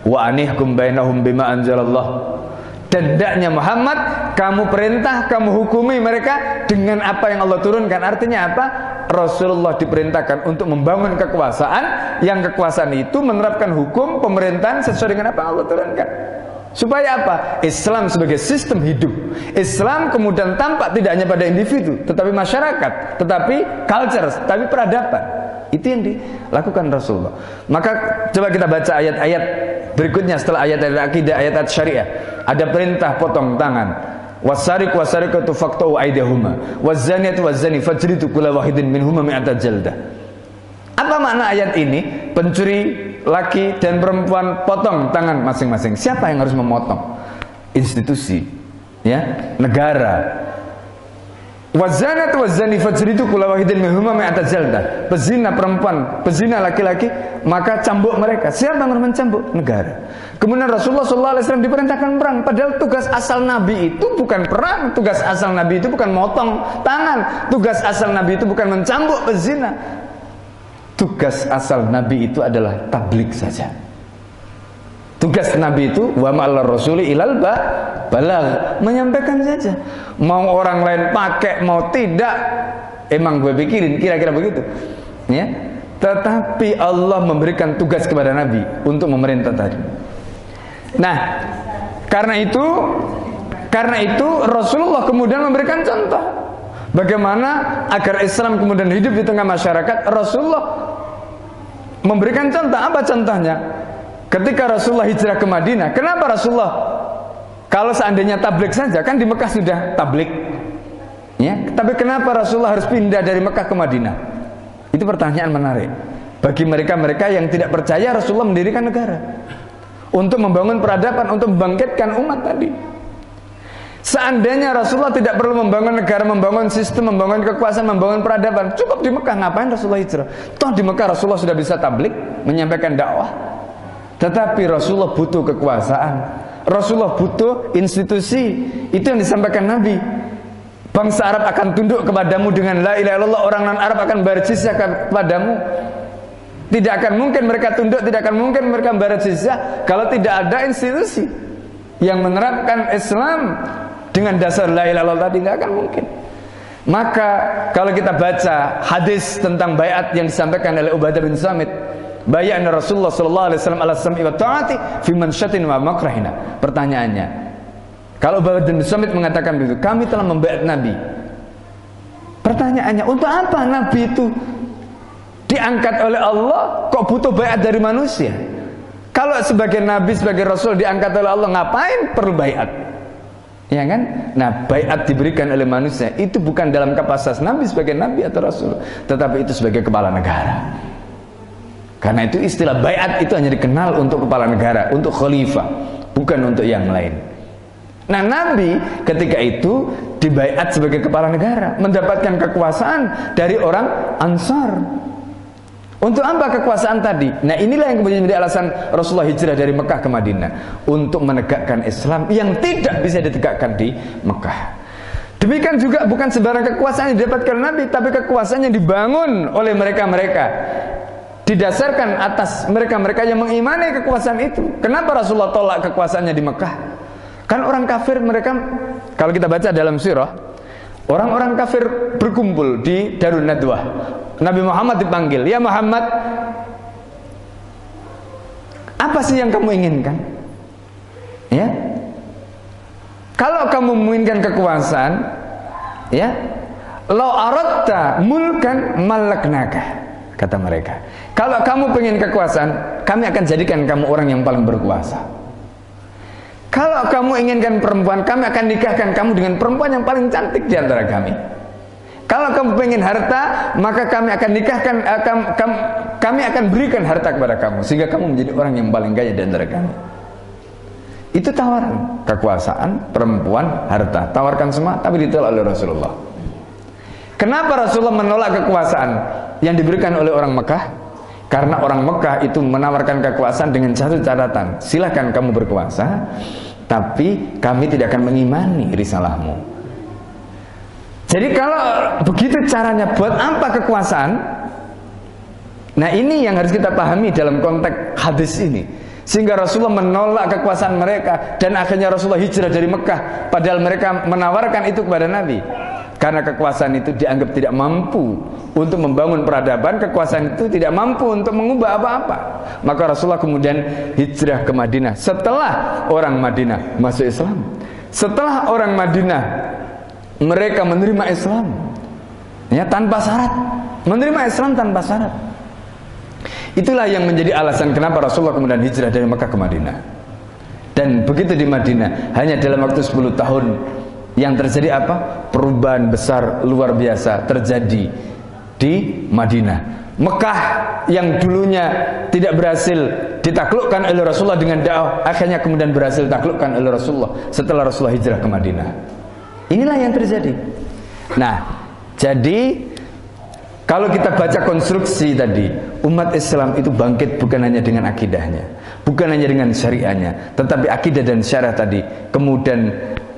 Wa anihkum bainahum bima anzalallah. Dan hendaknya Muhammad, kamu perintah, kamu hukumi mereka dengan apa yang Allah turunkan. Artinya apa? Rasulullah diperintahkan untuk membangun kekuasaan, yang kekuasaan itu menerapkan hukum pemerintahan sesuai dengan apa yang Allah turunkan. Supaya apa? Islam sebagai sistem hidup. Islam kemudian tampak tidak hanya pada individu, tetapi masyarakat, tetapi culture, tetapi peradaban. Itu yang dilakukan Rasulullah. Maka coba kita baca ayat-ayat berikutnya setelah ayat-ayat akidah, ayat-ayat syariah. Ada perintah potong tangan. Wasariq wasariqatu faqta'u aydihuma wazaniyatu wazani fajridu kulla wahidin minhuma mi'ata jaldah. Apa makna ayat ini? Pencuri laki dan perempuan potong tangan masing-masing. Siapa yang harus memotong? Institusi, ya, negara. Wazanat wazani fajridu kulla wahidin minhuma mi'ata jaldah. Pezina perempuan, pezina laki-laki, maka cambuk mereka. Siapa yang harus mencambuk? Negara. Kemudian Rasulullah SAW diperintahkan perang. Padahal tugas asal Nabi itu bukan perang. Tugas asal Nabi itu bukan motong tangan. Tugas asal Nabi itu bukan mencambuk pezina. Tugas asal Nabi itu adalah tablik saja. Tugas Nabi itu wa ma'al rasuli ilal balagh, menyampaikan saja. Mau orang lain pakai mau tidak, emang gue pikirin kira-kira begitu, ya. Tetapi Allah memberikan tugas kepada Nabi untuk memerintah tadi. Nah, karena itu Rasulullah kemudian memberikan contoh bagaimana agar Islam kemudian hidup di tengah masyarakat. Rasulullah memberikan contoh. Apa contohnya? Ketika Rasulullah hijrah ke Madinah, kenapa Rasulullah, kalau seandainya tablik saja, kan di Mekah sudah tablik, ya. Tapi kenapa Rasulullah harus pindah dari Mekah ke Madinah? Itu pertanyaan menarik bagi mereka-mereka yang tidak percaya Rasulullah mendirikan negara untuk membangun peradaban, untuk membangkitkan umat tadi. Seandainya Rasulullah tidak perlu membangun negara, membangun sistem, membangun kekuasaan, membangun peradaban, cukup di Mekah. Ngapain Rasulullah hijrah? Toh di Mekah Rasulullah sudah bisa tablik, menyampaikan dakwah. Tetapi Rasulullah butuh kekuasaan, Rasulullah butuh institusi. Itu yang disampaikan Nabi. Bangsa Arab akan tunduk kepadamu dengan la ilaha illallah. Orang non-Arab akan bayar jizyah kepadamu. Tidak akan mungkin mereka tunduk, tidak akan mungkin mereka bayar jizyah kalau tidak ada institusi yang menerapkan Islam dengan dasar la ilaha illallah tadi. Tidak akan mungkin. Maka kalau kita baca hadis tentang baiat yang disampaikan oleh Ubadah bin Samit, bay'ana Rasulullah sallallahu alaihi wasallam ala sam'i wa ta'ati fi manshatin wa makrahina. Pertanyaannya, kalau Ubadah bin Samit mengatakan begitu, kami telah membaiat Nabi. Pertanyaannya, untuk apa Nabi itu diangkat oleh Allah kok butuh baiat dari manusia? Kalau sebagai Nabi, sebagai Rasul diangkat oleh Allah, ngapain perlu baiat? Ya kan? Nah, baiat diberikan oleh manusia itu bukan dalam kapasitas Nabi sebagai Nabi atau Rasul, tetapi itu sebagai kepala negara. Karena itu istilah baiat itu hanya dikenal untuk kepala negara, untuk khalifah, bukan untuk yang lain. Nah, Nabi ketika itu dibaiat sebagai kepala negara, mendapatkan kekuasaan dari orang Ansar. Untuk apa kekuasaan tadi? Nah, inilah yang kemudian menjadi alasan Rasulullah hijrah dari Mekah ke Madinah, untuk menegakkan Islam yang tidak bisa ditegakkan di Mekah. Demikian juga bukan sembarang kekuasaan yang didapatkan Nabi, tapi kekuasaan yang dibangun oleh mereka-mereka, didasarkan atas mereka-mereka yang mengimani kekuasaan itu. Kenapa Rasulullah tolak kekuasaannya di Mekah? Kan orang kafir mereka, kalau kita baca dalam sirah, orang-orang kafir berkumpul di Darun Nadwah. Nabi Muhammad dipanggil, ya Muhammad, apa sih yang kamu inginkan? Ya, kalau kamu menginginkan kekuasaan, ya, lau aradta mulkan malaknaka, kata mereka. Kalau kamu pengen kekuasaan, kami akan jadikan kamu orang yang paling berkuasa. Kalau kamu inginkan perempuan, kami akan nikahkan kamu dengan perempuan yang paling cantik di antara kami. Kalau kamu pengen harta, maka kami akan nikahkan, kami akan berikan harta kepada kamu, sehingga kamu menjadi orang yang paling kaya di antara kami. Itu tawaran kekuasaan, perempuan, harta, tawarkan semua, tapi ditolak oleh Rasulullah. Kenapa Rasulullah menolak kekuasaan yang diberikan oleh orang Mekah? Karena orang Mekah itu menawarkan kekuasaan dengan satu catatan, silahkan kamu berkuasa, tapi kami tidak akan mengimani risalahmu. Jadi kalau begitu caranya, buat apa kekuasaan? Nah, ini yang harus kita pahami dalam konteks hadis ini. Sehingga Rasulullah menolak kekuasaan mereka, dan akhirnya Rasulullah hijrah dari Mekah, padahal mereka menawarkan itu kepada Nabi. Karena kekuasaan itu dianggap tidak mampu untuk membangun peradaban, kekuasaan itu tidak mampu untuk mengubah apa-apa. Maka Rasulullah kemudian hijrah ke Madinah. Setelah orang Madinah masuk Islam, setelah orang Madinah mereka menerima Islam, ya, tanpa syarat, menerima Islam tanpa syarat. Itulah yang menjadi alasan kenapa Rasulullah kemudian hijrah dari Mekah ke Madinah. Dan begitu di Madinah, hanya dalam waktu 10 tahun yang terjadi apa? Perubahan besar luar biasa terjadi di Madinah. Mekah yang dulunya tidak berhasil ditaklukkan oleh Rasulullah dengan dakwah, akhirnya kemudian berhasil ditaklukkan oleh Rasulullah setelah Rasulullah hijrah ke Madinah. Inilah yang terjadi. Nah, jadi kalau kita baca konstruksi tadi, umat Islam itu bangkit bukan hanya dengan akidahnya, bukan hanya dengan syariahnya, tetapi akidah dan syariah tadi kemudian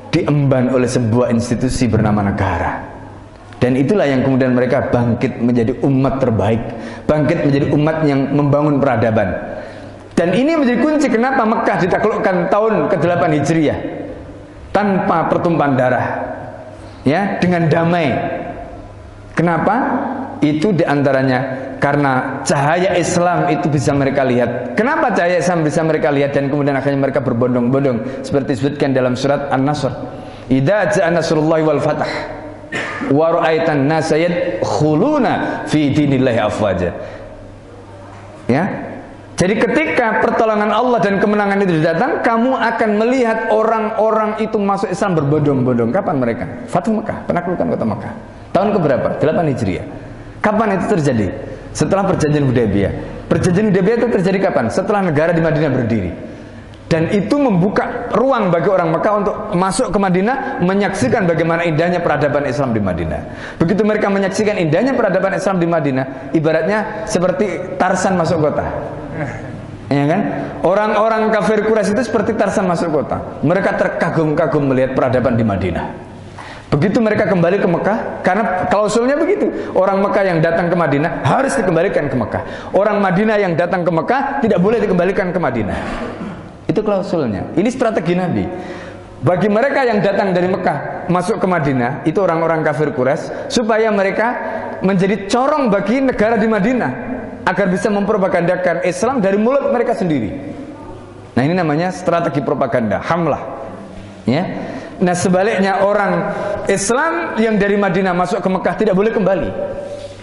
diemban oleh sebuah institusi bernama negara. Dan itulah yang kemudian mereka bangkit menjadi umat terbaik, bangkit menjadi umat yang membangun peradaban. Dan ini menjadi kunci kenapa Mekah ditaklukkan tahun ke-8 Hijriah tanpa pertumpahan darah, ya, dengan damai. Kenapa? Itu diantaranya karena cahaya Islam itu bisa mereka lihat. Kenapa cahaya Islam bisa mereka lihat dan kemudian akhirnya mereka berbondong-bondong seperti disebutkan dalam surat An-Nasr, idza ja'a nasrullahi wal fath wa ra'aitan nasa yadkhuluna fi dinillahi afwaja. Ya. Jadi ketika pertolongan Allah dan kemenangan itu datang, kamu akan melihat orang-orang itu masuk Islam berbondong-bondong. Kapan mereka? Fathu Mekah, penaklukan kota Mekah. Tahun keberapa? 8 Hijriah. Kapan itu terjadi? Setelah perjanjian Hudaybiyah. Perjanjian Hudaybiyah itu terjadi kapan? Setelah negara di Madinah berdiri. Dan itu membuka ruang bagi orang Mekah untuk masuk ke Madinah, menyaksikan bagaimana indahnya peradaban Islam di Madinah. Begitu mereka menyaksikan indahnya peradaban Islam di Madinah, ibaratnya seperti Tarsan masuk kota. Ya kan? Orang-orang kafir Quraisy itu seperti Tarsan masuk kota. Mereka terkagum-kagum melihat peradaban di Madinah. Begitu mereka kembali ke Mekah, karena klausulnya begitu, orang Mekah yang datang ke Madinah harus dikembalikan ke Mekah. Orang Madinah yang datang ke Mekah tidak boleh dikembalikan ke Madinah. Itu klausulnya. Ini strategi Nabi. Bagi mereka yang datang dari Mekah masuk ke Madinah, itu orang-orang kafir Quraisy, supaya mereka menjadi corong bagi negara di Madinah, agar bisa mempropagandakan Islam dari mulut mereka sendiri. Nah, ini namanya strategi propaganda, hamlah. Ya. Nah, sebaliknya orang Islam yang dari Madinah masuk ke Mekah tidak boleh kembali.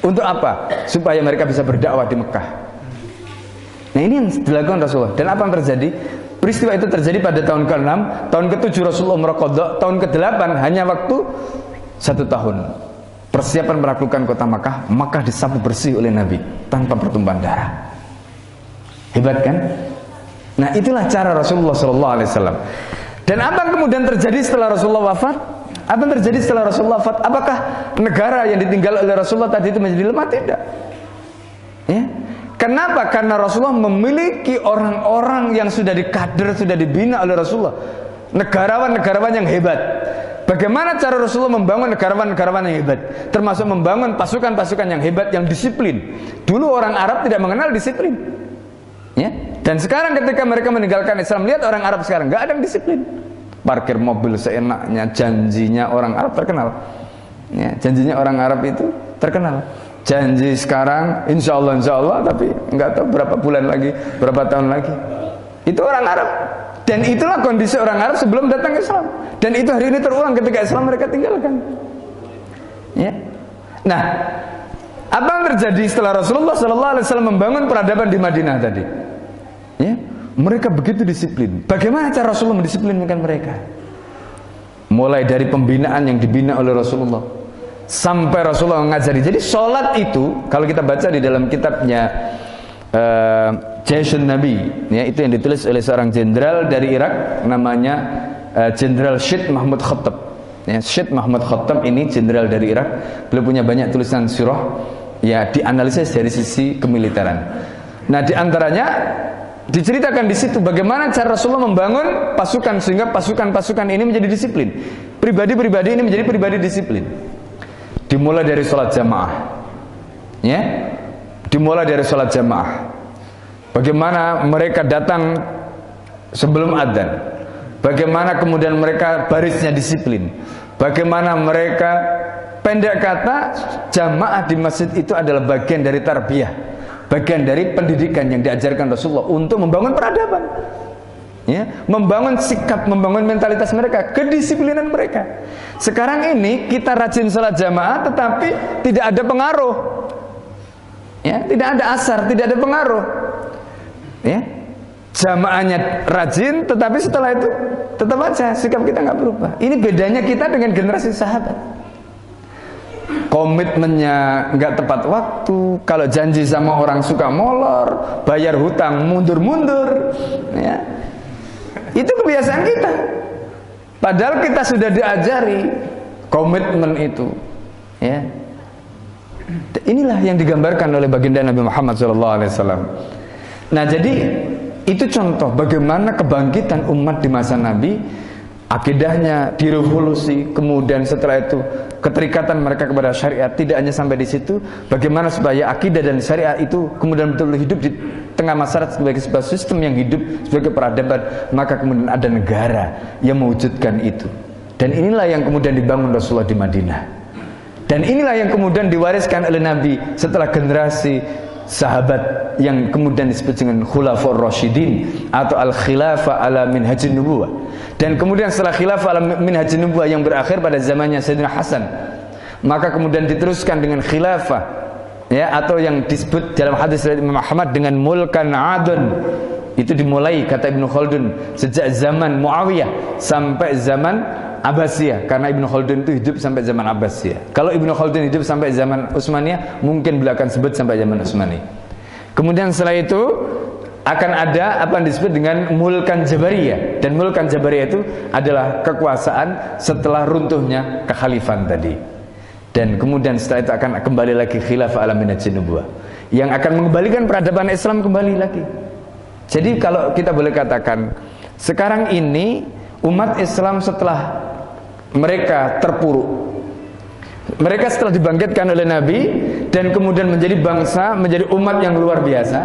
Untuk apa? Supaya mereka bisa berdakwah di Mekah. Nah, ini yang dilakukan Rasulullah. Dan apa yang terjadi? Peristiwa itu terjadi pada tahun ke-6, tahun ke-7 Rasulullah umrah qadha, tahun ke-8 hanya waktu 1 tahun. Persiapan menaklukkan kota Mekah, Mekah disapu bersih oleh Nabi tanpa pertumpahan darah. Hebat kan? Nah, itulah cara Rasulullah SAW. Dan apa yang kemudian terjadi setelah Rasulullah wafat? Apa yang terjadi setelah Rasulullah wafat? Apakah negara yang ditinggal oleh Rasulullah tadi itu menjadi lemah? Tidak. Ya. Kenapa? Karena Rasulullah memiliki orang-orang yang sudah dikader, sudah dibina oleh Rasulullah. Negarawan-negarawan yang hebat. Bagaimana cara Rasulullah membangun negarawan-negarawan yang hebat? Termasuk membangun pasukan-pasukan yang hebat, yang disiplin. Dulu orang Arab tidak mengenal disiplin. Ya. Dan sekarang ketika mereka meninggalkan Islam, lihat orang Arab sekarang nggak ada yang disiplin. Parkir mobil seenaknya, janjinya orang Arab terkenal. Ya, janjinya orang Arab itu terkenal. Janji sekarang, insya Allah, tapi nggak tahu berapa bulan lagi, berapa tahun lagi. Itu orang Arab. Dan itulah kondisi orang Arab sebelum datang Islam. Dan itu hari ini terulang ketika Islam mereka tinggalkan. Ya. Nah, apa yang terjadi setelah Rasulullah SAW membangun peradaban di Madinah tadi? Ya, mereka begitu disiplin. Bagaimana cara Rasulullah mendisiplinkan mereka? Mulai dari pembinaan yang dibina oleh Rasulullah sampai Rasulullah mengajari. Jadi sholat itu, kalau kita baca di dalam kitabnya Jaisun Nabi, ya, itu yang ditulis oleh seorang jenderal dari Irak, namanya Jenderal Syed Mahmud Khattab. Ya, Syed Mahmud Khattab ini jenderal dari Irak. Beliau punya banyak tulisan sirah, ya, dianalisis dari sisi kemiliteran. Nah, diantaranya diceritakan di situ bagaimana cara Rasulullah membangun pasukan sehingga pasukan-pasukan ini menjadi disiplin. Pribadi-pribadi ini menjadi pribadi disiplin. Dimulai dari sholat jamaah, ya, dimulai dari sholat jamaah. bagaimana mereka datang sebelum adzan, bagaimana kemudian mereka barisnya disiplin, bagaimana mereka, pendek kata, jamaah di masjid itu adalah bagian dari tarbiyah, bagian dari pendidikan yang diajarkan Rasulullah untuk membangun peradaban, ya, membangun sikap, membangun mentalitas mereka, kedisiplinan mereka. Sekarang ini kita rajin sholat jamaah tetapi tidak ada pengaruh, ya, tidak ada asar, tidak ada pengaruh, ya. Jamaahnya rajin tetapi setelah itu tetap aja sikap kita nggak berubah. Ini bedanya kita dengan generasi sahabat. Komitmennya nggak tepat waktu, kalau janji sama orang suka molor, bayar hutang mundur-mundur, ya. Itu kebiasaan kita. Padahal kita sudah diajari komitmen itu, ya. Inilah yang digambarkan oleh baginda Nabi Muhammad SAW. Nah, jadi itu contoh bagaimana kebangkitan umat di masa Nabi, akidahnya direvolusi, kemudian setelah itu keterikatan mereka kepada syariat. Tidak hanya sampai di situ, bagaimana supaya akidah dan syariat itu kemudian betul-betul hidup di tengah masyarakat sebagai sebuah sistem yang hidup sebagai peradaban. Maka kemudian ada negara yang mewujudkan itu. Dan inilah yang kemudian dibangun Rasulullah di Madinah. Dan inilah yang kemudian diwariskan oleh Nabi setelah generasi sahabat yang kemudian disebut dengan Khulafaur Rasyidin atau Al-Khilafah ala Minhajin Nubuwah. Dan kemudian setelah Khilafah ala Minhajin Nubuwah yang berakhir pada zamannya Sayyidina Hasan, maka kemudian diteruskan dengan Khilafah, ya, atau yang disebut dalam hadis dari Imam Ahmad dengan Mulkan Adun. Itu dimulai, kata Ibnu Khaldun, sejak zaman Muawiyah sampai zaman Abbasiyah, karena Ibnu Khaldun itu hidup sampai zaman Abbasiyah. Kalau Ibnu Khaldun hidup sampai zaman Utsmaniyah, mungkin beliau akan sebut sampai zaman Utsmani. Kemudian setelah itu akan ada apa yang disebut dengan Mulkan Jabariyah. Dan Mulkan Jabariyah itu adalah kekuasaan setelah runtuhnya kekhalifan tadi. Dan kemudian setelah itu akan kembali lagi Khilafah ala Minhajin Nubuwah, yang akan mengembalikan peradaban Islam kembali lagi. Jadi kalau kita boleh katakan, sekarang ini umat Islam setelah mereka terpuruk, mereka setelah dibangkitkan oleh Nabi dan kemudian menjadi bangsa, menjadi umat yang luar biasa.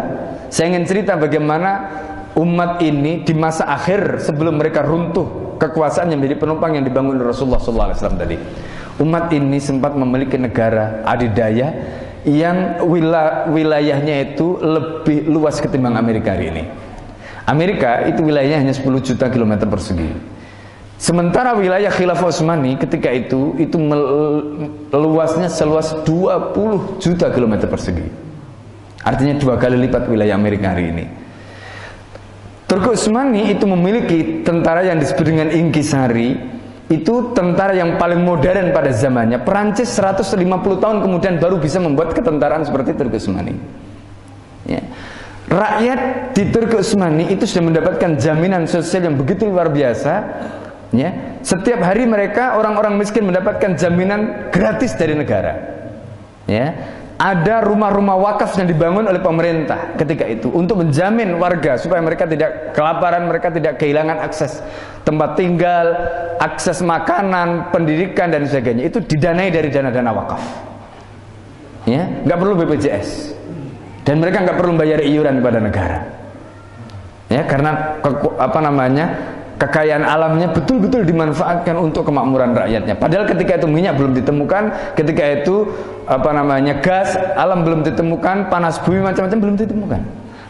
Saya ingin cerita bagaimana umat ini di masa akhir sebelum mereka runtuh kekuasaan yang menjadi penumpang yang dibangun oleh Rasulullah SAW tadi. Umat ini sempat memiliki negara adidaya yang wilayahnya itu lebih luas ketimbang Amerika hari ini. Amerika itu wilayahnya hanya 10 juta kilometer persegi. Sementara wilayah Khilafah Utsmani ketika itu luasnya seluas 20 juta kilometer persegi. Artinya 2 kali lipat wilayah Amerika hari ini. Turki Utsmani itu memiliki tentara yang disebut dengan Inqisari. Itu tentara yang paling modern pada zamannya. Perancis 150 tahun kemudian baru bisa membuat ketentaraan seperti Turki Utsmani, ya. Rakyat di Turki Utsmani itu sudah mendapatkan jaminan sosial yang begitu luar biasa, ya. Setiap hari mereka, orang-orang miskin, mendapatkan jaminan gratis dari negara, ya. Ada rumah-rumah wakaf yang dibangun oleh pemerintah ketika itu untuk menjamin warga supaya mereka tidak kelaparan, mereka tidak kehilangan akses tempat tinggal, akses makanan, pendidikan dan sebagainya. Itu didanai dari dana-dana wakaf, ya, nggak perlu BPJS dan mereka nggak perlu bayar iuran kepada negara, ya, karena kekayaan alamnya betul-betul dimanfaatkan untuk kemakmuran rakyatnya. Padahal ketika itu minyak belum ditemukan, ketika itu gas alam belum ditemukan, panas bumi macam-macam belum ditemukan.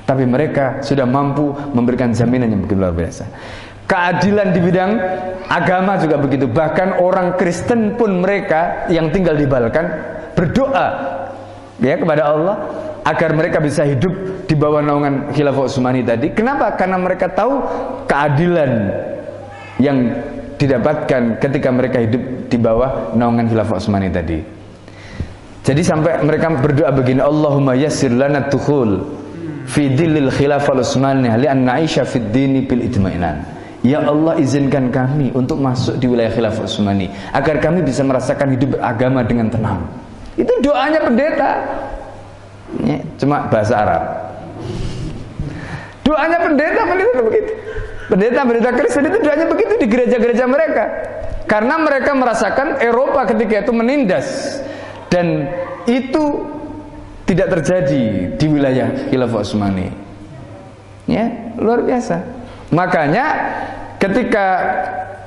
Tapi mereka sudah mampu memberikan jaminan yang begitu luar biasa. Keadilan di bidang agama juga begitu. Bahkan orang Kristen pun mereka yang tinggal di Balkan berdoa, ya, kepada Allah agar mereka bisa hidup di bawah naungan Khilafah Utsmani tadi. Kenapa? Karena mereka tahu keadilan yang didapatkan ketika mereka hidup di bawah naungan Khilafah Utsmani tadi. Jadi sampai mereka berdoa begini, Allahumma yassir lana dukhul fi dhillil Khilafah Utsmani li'an na'isha fid dini bil itmainan. Ya Allah, izinkan kami untuk masuk di wilayah Khilafah Utsmani agar kami bisa merasakan hidup beragama dengan tenang. Itu doanya pendeta, ya, cuma bahasa Arab. Doanya pendeta begitu. Pendeta Kristen itu doanya begitu di gereja-gereja mereka. Karena mereka merasakan Eropa ketika itu menindas, dan itu tidak terjadi di wilayah Khilafah Utsmani. Ya, luar biasa. Makanya ketika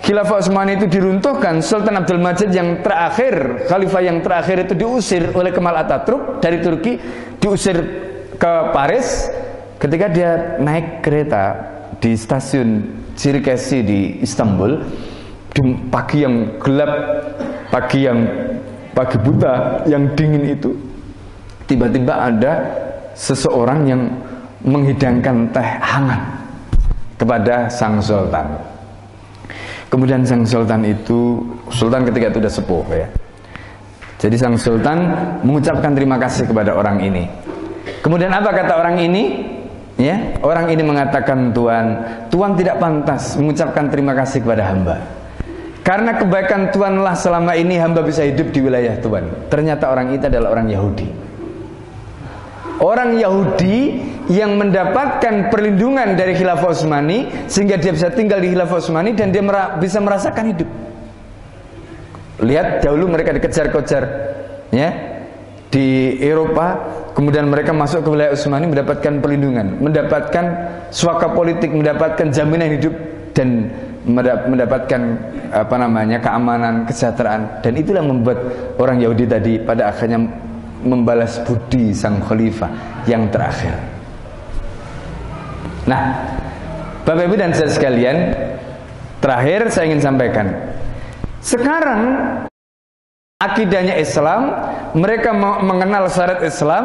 Khilafah Utsmani itu diruntuhkan, Sultan Abdul Majid yang terakhir, khalifah yang terakhir itu diusir oleh Kemal Atatürk dari Turki, diusir ke Paris. Ketika dia naik kereta di stasiun Sirkeci di Istanbul, di pagi yang gelap, pagi buta yang dingin itu, tiba-tiba ada seseorang yang menghidangkan teh hangat kepada sang sultan. Kemudian sang sultan ketika itu sudah sepuh ya. Jadi sang sultan mengucapkan terima kasih kepada orang ini. Kemudian apa kata orang ini? Ya, orang ini mengatakan, Tuhan tidak pantas mengucapkan terima kasih kepada hamba. Karena kebaikan Tuhanlah selama ini hamba bisa hidup di wilayah Tuhan. Ternyata orang itu adalah orang Yahudi. Orang Yahudi yang mendapatkan perlindungan dari Khilafah Utsmani sehingga dia bisa tinggal di Khilafah Utsmani dan dia bisa merasakan hidup. Lihat dahulu mereka dikejar-kejar ya di Eropa, kemudian mereka masuk ke wilayah Utsmani mendapatkan perlindungan, mendapatkan suaka politik, mendapatkan jaminan hidup dan mendapatkan keamanan, kesejahteraan. Dan itulah yang membuat orang Yahudi tadi pada akhirnya membalas budi sang khalifah yang terakhir. Nah, Bapak Ibu dan saudara sekalian, terakhir saya ingin sampaikan, sekarang akidahnya Islam, mereka mengenal syariat Islam,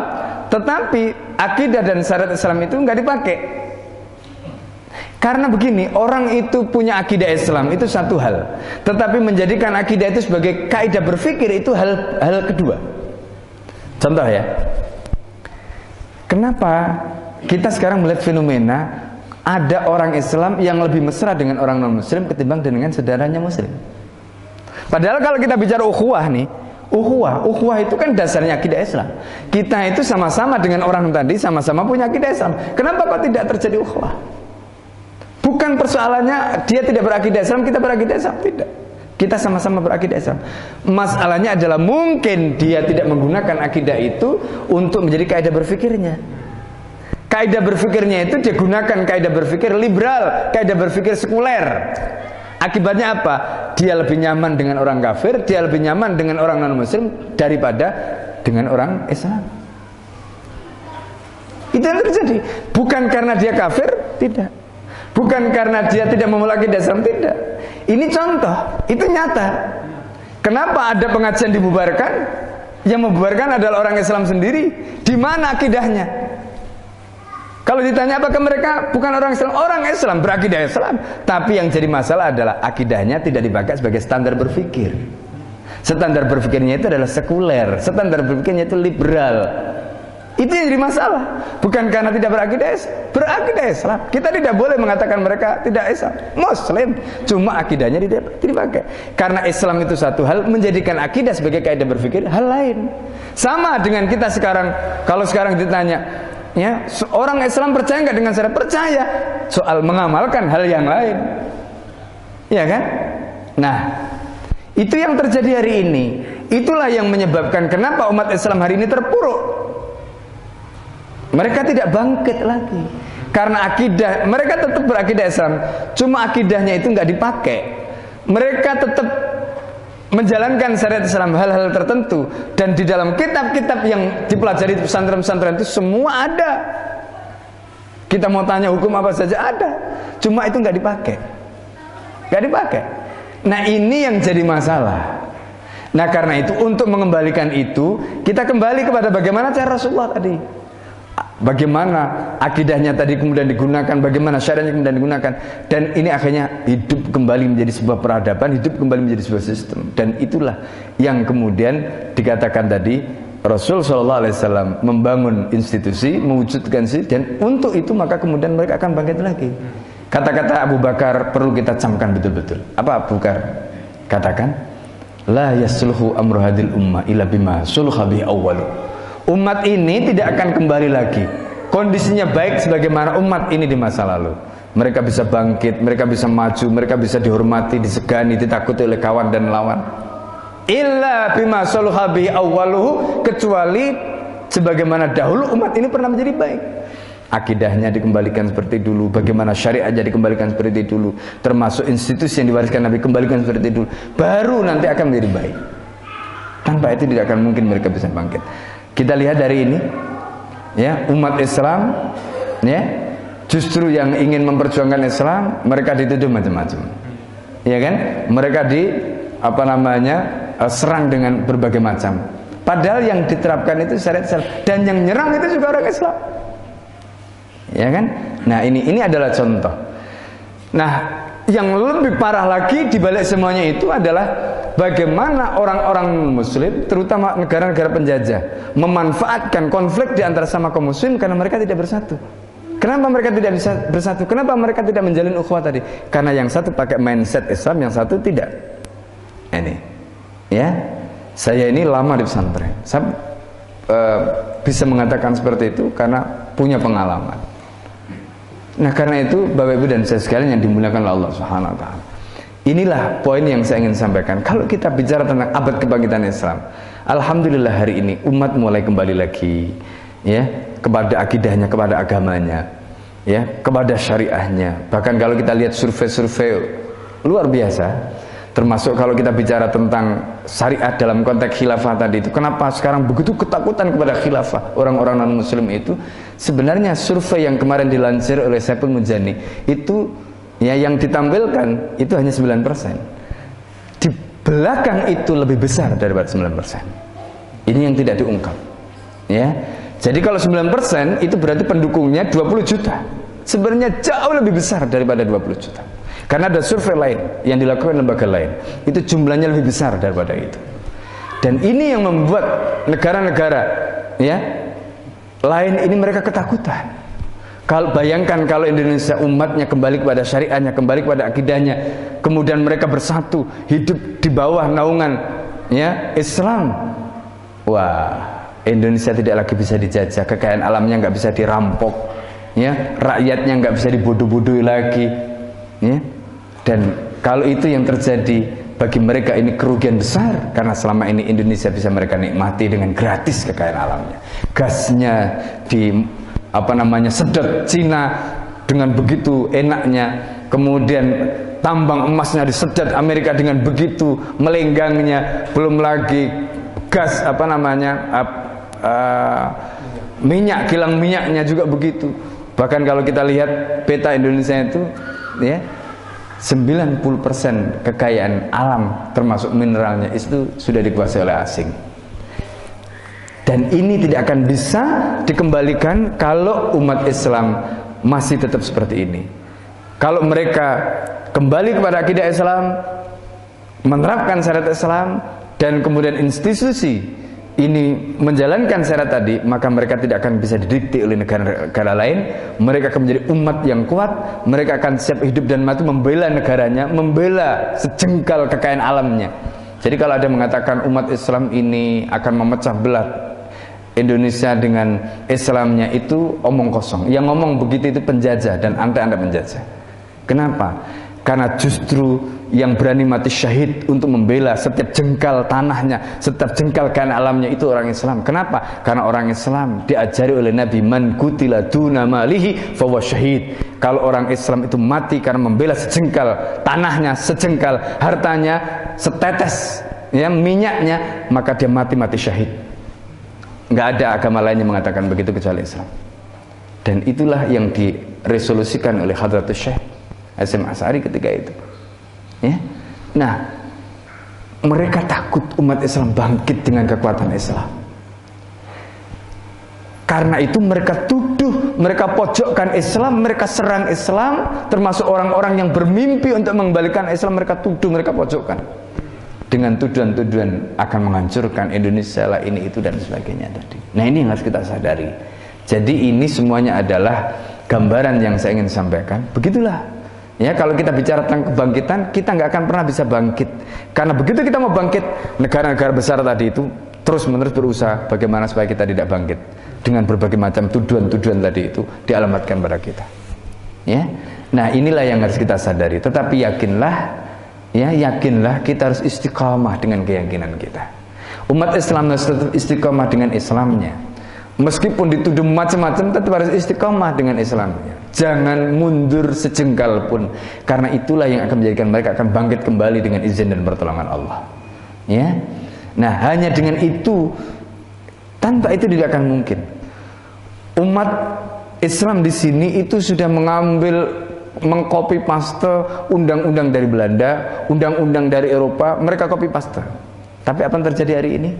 tetapi akidah dan syariat Islam itu nggak dipakai. Karena begini, orang itu punya akidah Islam itu satu hal, tetapi menjadikan akidah itu sebagai kaidah berpikir itu hal kedua. Contoh ya, kenapa kita sekarang melihat fenomena ada orang Islam yang lebih mesra dengan orang non-Muslim ketimbang dengan saudaranya Muslim? Padahal kalau kita bicara ukhuwah nih, ukhuwah itu kan dasarnya akidah Islam. Kita itu sama-sama dengan orang tadi, sama-sama punya akidah Islam. Kenapa kok tidak terjadi ukhuwah? Bukan persoalannya dia tidak berakidah Islam, kita berakidah Islam, tidak. Kita sama-sama berakidah Islam. Masalahnya adalah mungkin dia tidak menggunakan akidah itu untuk menjadi kaidah berfikirnya. Kaidah berfikirnya itu dia gunakan kaidah berfikir liberal, kaidah berfikir sekuler. Akibatnya apa? Dia lebih nyaman dengan orang kafir, dia lebih nyaman dengan orang non-Muslim daripada dengan orang Islam. Itu yang terjadi. Bukan karena dia kafir, tidak. Bukan karena dia tidak memulai akidah Islam, tidak. Ini contoh, itu nyata. Kenapa ada pengajian dibubarkan? Yang membubarkan adalah orang Islam sendiri. Di mana akidahnya? Kalau ditanya apakah mereka bukan orang Islam? Orang Islam berakidah Islam, tapi yang jadi masalah adalah akidahnya tidak dipakai sebagai standar berpikir. Standar berpikirnya itu adalah sekuler, standar berpikirnya itu liberal. Itu yang jadi masalah. Bukan karena tidak berakidah Islam. Kita tidak boleh mengatakan mereka tidak Islam, Muslim, cuma akidahnya tidak dipakai. Karena Islam itu satu hal, menjadikan akidah sebagai kaidah berpikir hal lain. Sama dengan kita sekarang. Kalau sekarang ditanya, ya, orang Islam percaya nggak dengan syariat? Percaya. Soal mengamalkan hal yang lain, ya kan? Nah, itu yang terjadi hari ini. Itulah yang menyebabkan kenapa umat Islam hari ini terpuruk. Mereka tidak bangkit lagi karena akidah mereka tetap berakidah Islam, cuma akidahnya itu nggak dipakai. Mereka tetap menjalankan syariat Islam hal-hal tertentu, dan di dalam kitab-kitab yang dipelajari di pesantren-pesantren itu semua ada. Kita mau tanya hukum apa saja ada, cuma itu nggak dipakai, nggak dipakai. Nah, ini yang jadi masalah. Nah, karena itu untuk mengembalikan itu kita kembali kepada bagaimana cara Rasulullah tadi. Bagaimana akidahnya tadi kemudian digunakan, bagaimana syariatnya kemudian digunakan, dan ini akhirnya hidup kembali menjadi sebuah peradaban, hidup kembali menjadi sebuah sistem. Dan itulah yang kemudian dikatakan tadi Rasul SAW membangun institusi, mewujudkan sih, dan untuk itu maka kemudian mereka akan bangkit lagi. Kata-kata Abu Bakar perlu kita camkan betul-betul. Apa Abu Bakar katakan? La yasluhu amru hadil ummah illa bima sulha bi awwalu. Umat ini tidak akan kembali lagi kondisinya baik sebagaimana umat ini di masa lalu. Mereka bisa bangkit, mereka bisa maju, mereka bisa dihormati, disegani, ditakuti oleh kawan dan lawan. Illa bima soluhabi awwaluhu, kecuali sebagaimana dahulu umat ini pernah menjadi baik. akidahnya dikembalikan seperti dulu, bagaimana syariatnya dikembalikan seperti dulu, termasuk institusi yang diwariskan Nabi kembalikan seperti dulu, baru nanti akan menjadi baik. Tanpa itu tidak akan mungkin mereka bisa bangkit. Kita lihat dari ini, ya, umat Islam, ya, justru yang ingin memperjuangkan Islam, mereka dituduh macam-macam, ya kan? Mereka serang dengan berbagai macam. Padahal yang diterapkan itu syariat Islam, dan yang nyerang itu juga orang Islam. Ya kan? Nah, ini adalah contoh. Nah, yang lebih parah lagi di balik semuanya itu adalah bagaimana orang-orang muslim, terutama negara-negara penjajah, memanfaatkan konflik di antara sama kaum muslim karena mereka tidak bersatu. Kenapa mereka tidak bisa bersatu? Kenapa mereka tidak menjalin ukhuwah tadi? Karena yang satu pakai mindset Islam, yang satu tidak. Ini, ya, saya ini lama di pesantren. Saya bisa mengatakan seperti itu karena punya pengalaman. Nah, karena itu Bapak Ibu dan saya sekalian yang dimuliakan oleh Allah Subhanahu wa taala. Inilah poin yang saya ingin sampaikan. Kalau kita bicara tentang abad kebangkitan Islam, alhamdulillah hari ini umat mulai kembali lagi, ya, kepada akidahnya, kepada agamanya, ya, kepada syariahnya. Bahkan kalau kita lihat survei-survei luar biasa, termasuk kalau kita bicara tentang syariat dalam konteks khilafah tadi itu, kenapa sekarang begitu ketakutan kepada khilafah orang-orang non muslim itu? Sebenarnya survei yang kemarin dilansir oleh Saiful Mujani itu, ya, yang ditampilkan itu hanya 9%. Di belakang itu lebih besar daripada 9%. Ini yang tidak diungkap, ya. Jadi kalau 9% itu berarti pendukungnya 20 juta. Sebenarnya jauh lebih besar daripada 20 juta. Karena ada survei lain yang dilakukan lembaga lain, itu jumlahnya lebih besar daripada itu. Dan ini yang membuat negara-negara, ya, lain ini mereka ketakutan. Kalau bayangkan kalau Indonesia umatnya kembali kepada syariatnya, kembali kepada akidahnya, kemudian mereka bersatu, hidup di bawah naungan, ya, Islam. Wah, Indonesia tidak lagi bisa dijajah, kekayaan alamnya nggak bisa dirampok, ya, rakyatnya nggak bisa dibodoh-bodohi lagi, ya. Dan kalau itu yang terjadi, bagi mereka ini kerugian besar, karena selama ini Indonesia bisa mereka nikmati dengan gratis kekayaan alamnya. Gasnya sedot Cina dengan begitu enaknya, kemudian tambang emasnya disedot Amerika dengan begitu melenggangnya, belum lagi gas minyak, kilang minyaknya juga begitu. Bahkan kalau kita lihat peta Indonesia itu, ya, 90% kekayaan alam termasuk mineralnya itu sudah dikuasai oleh asing. Dan ini tidak akan bisa dikembalikan kalau umat Islam masih tetap seperti ini. Kalau mereka kembali kepada akidah Islam, menerapkan syariat Islam, dan kemudian institusi ini menjalankan syariat tadi, maka mereka tidak akan bisa didikte oleh negara-negara lain. Mereka akan menjadi umat yang kuat. Mereka akan siap hidup dan mati membela negaranya, membela sejengkal kekayaan alamnya. Jadi kalau ada mengatakan umat Islam ini akan memecah belah Indonesia dengan Islamnya, itu omong kosong. Yang ngomong begitu itu penjajah dan anda penjajah. Kenapa? Karena justru yang berani mati syahid untuk membela setiap jengkal tanahnya, setiap jengkal kekayaan alamnya itu orang Islam. Kenapa? Karena orang Islam diajari oleh Nabi, man qutila duna malihi fahuwa syahid. Kalau orang Islam itu mati karena membela sejengkal tanahnya, sejengkal hartanya, setetes, ya, minyaknya, maka dia mati syahid. Nggak ada agama lain yang mengatakan begitu kecuali Islam. Dan itulah yang diresolusikan oleh Hadratus Syekh Hasyim Asy'ari ketika itu, ya. Nah, mereka takut umat Islam bangkit dengan kekuatan Islam. Karena itu mereka tuduh, mereka pojokkan Islam, mereka serang Islam, termasuk orang-orang yang bermimpi untuk mengembalikan Islam, mereka tuduh, mereka pojokkan dengan tuduhan-tuduhan akan menghancurkan Indonesia lah, ini itu dan sebagainya tadi. Nah, ini yang harus kita sadari. Jadi ini semuanya adalah gambaran yang saya ingin sampaikan. Begitulah. Ya, kalau kita bicara tentang kebangkitan, kita nggak akan pernah bisa bangkit. Karena begitu kita mau bangkit, negara-negara besar tadi itu terus-menerus berusaha bagaimana supaya kita tidak bangkit. Dengan berbagai macam tuduhan-tuduhan tadi itu dialamatkan pada kita. Ya, nah inilah yang harus kita sadari. Tetapi yakinlah, ya, yakinlah kita harus istiqamah dengan keyakinan kita. Umat Islam harus tetap istiqamah dengan Islamnya. meskipun dituduh macam-macam tetap harus istiqomah dengan Islam. Jangan mundur sejengkal pun, karena itulah yang akan menjadikan mereka akan bangkit kembali dengan izin dan pertolongan Allah. Ya, nah hanya dengan itu, tanpa itu tidak akan mungkin. Umat Islam di sini itu sudah mengambil, mengcopy paste undang-undang dari Belanda, undang-undang dari Eropa, mereka copy paste. Tapi apa yang terjadi hari ini?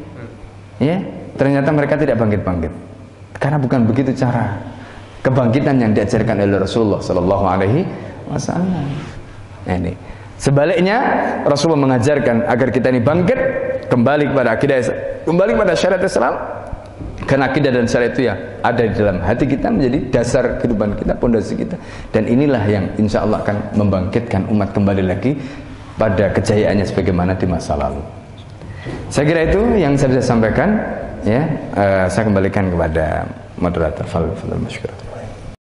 Ya, ternyata mereka tidak bangkit-bangkit, karena bukan begitu cara kebangkitan yang diajarkan oleh Rasulullah Sallallahu Alaihi Wasallam. Ini sebaliknya, Rasulullah mengajarkan agar kita ini bangkit kembali kepada akidah, kembali kepada syariat Islam, karena akidah dan syariat itu ya ada di dalam hati kita, menjadi dasar kehidupan kita, pondasi kita, dan inilah yang insya Allah akan membangkitkan umat kembali lagi pada kejayaannya sebagaimana di masa lalu. Saya kira itu yang saya bisa sampaikan. Ya, saya kembalikan kepada moderator. Fadhil masykur.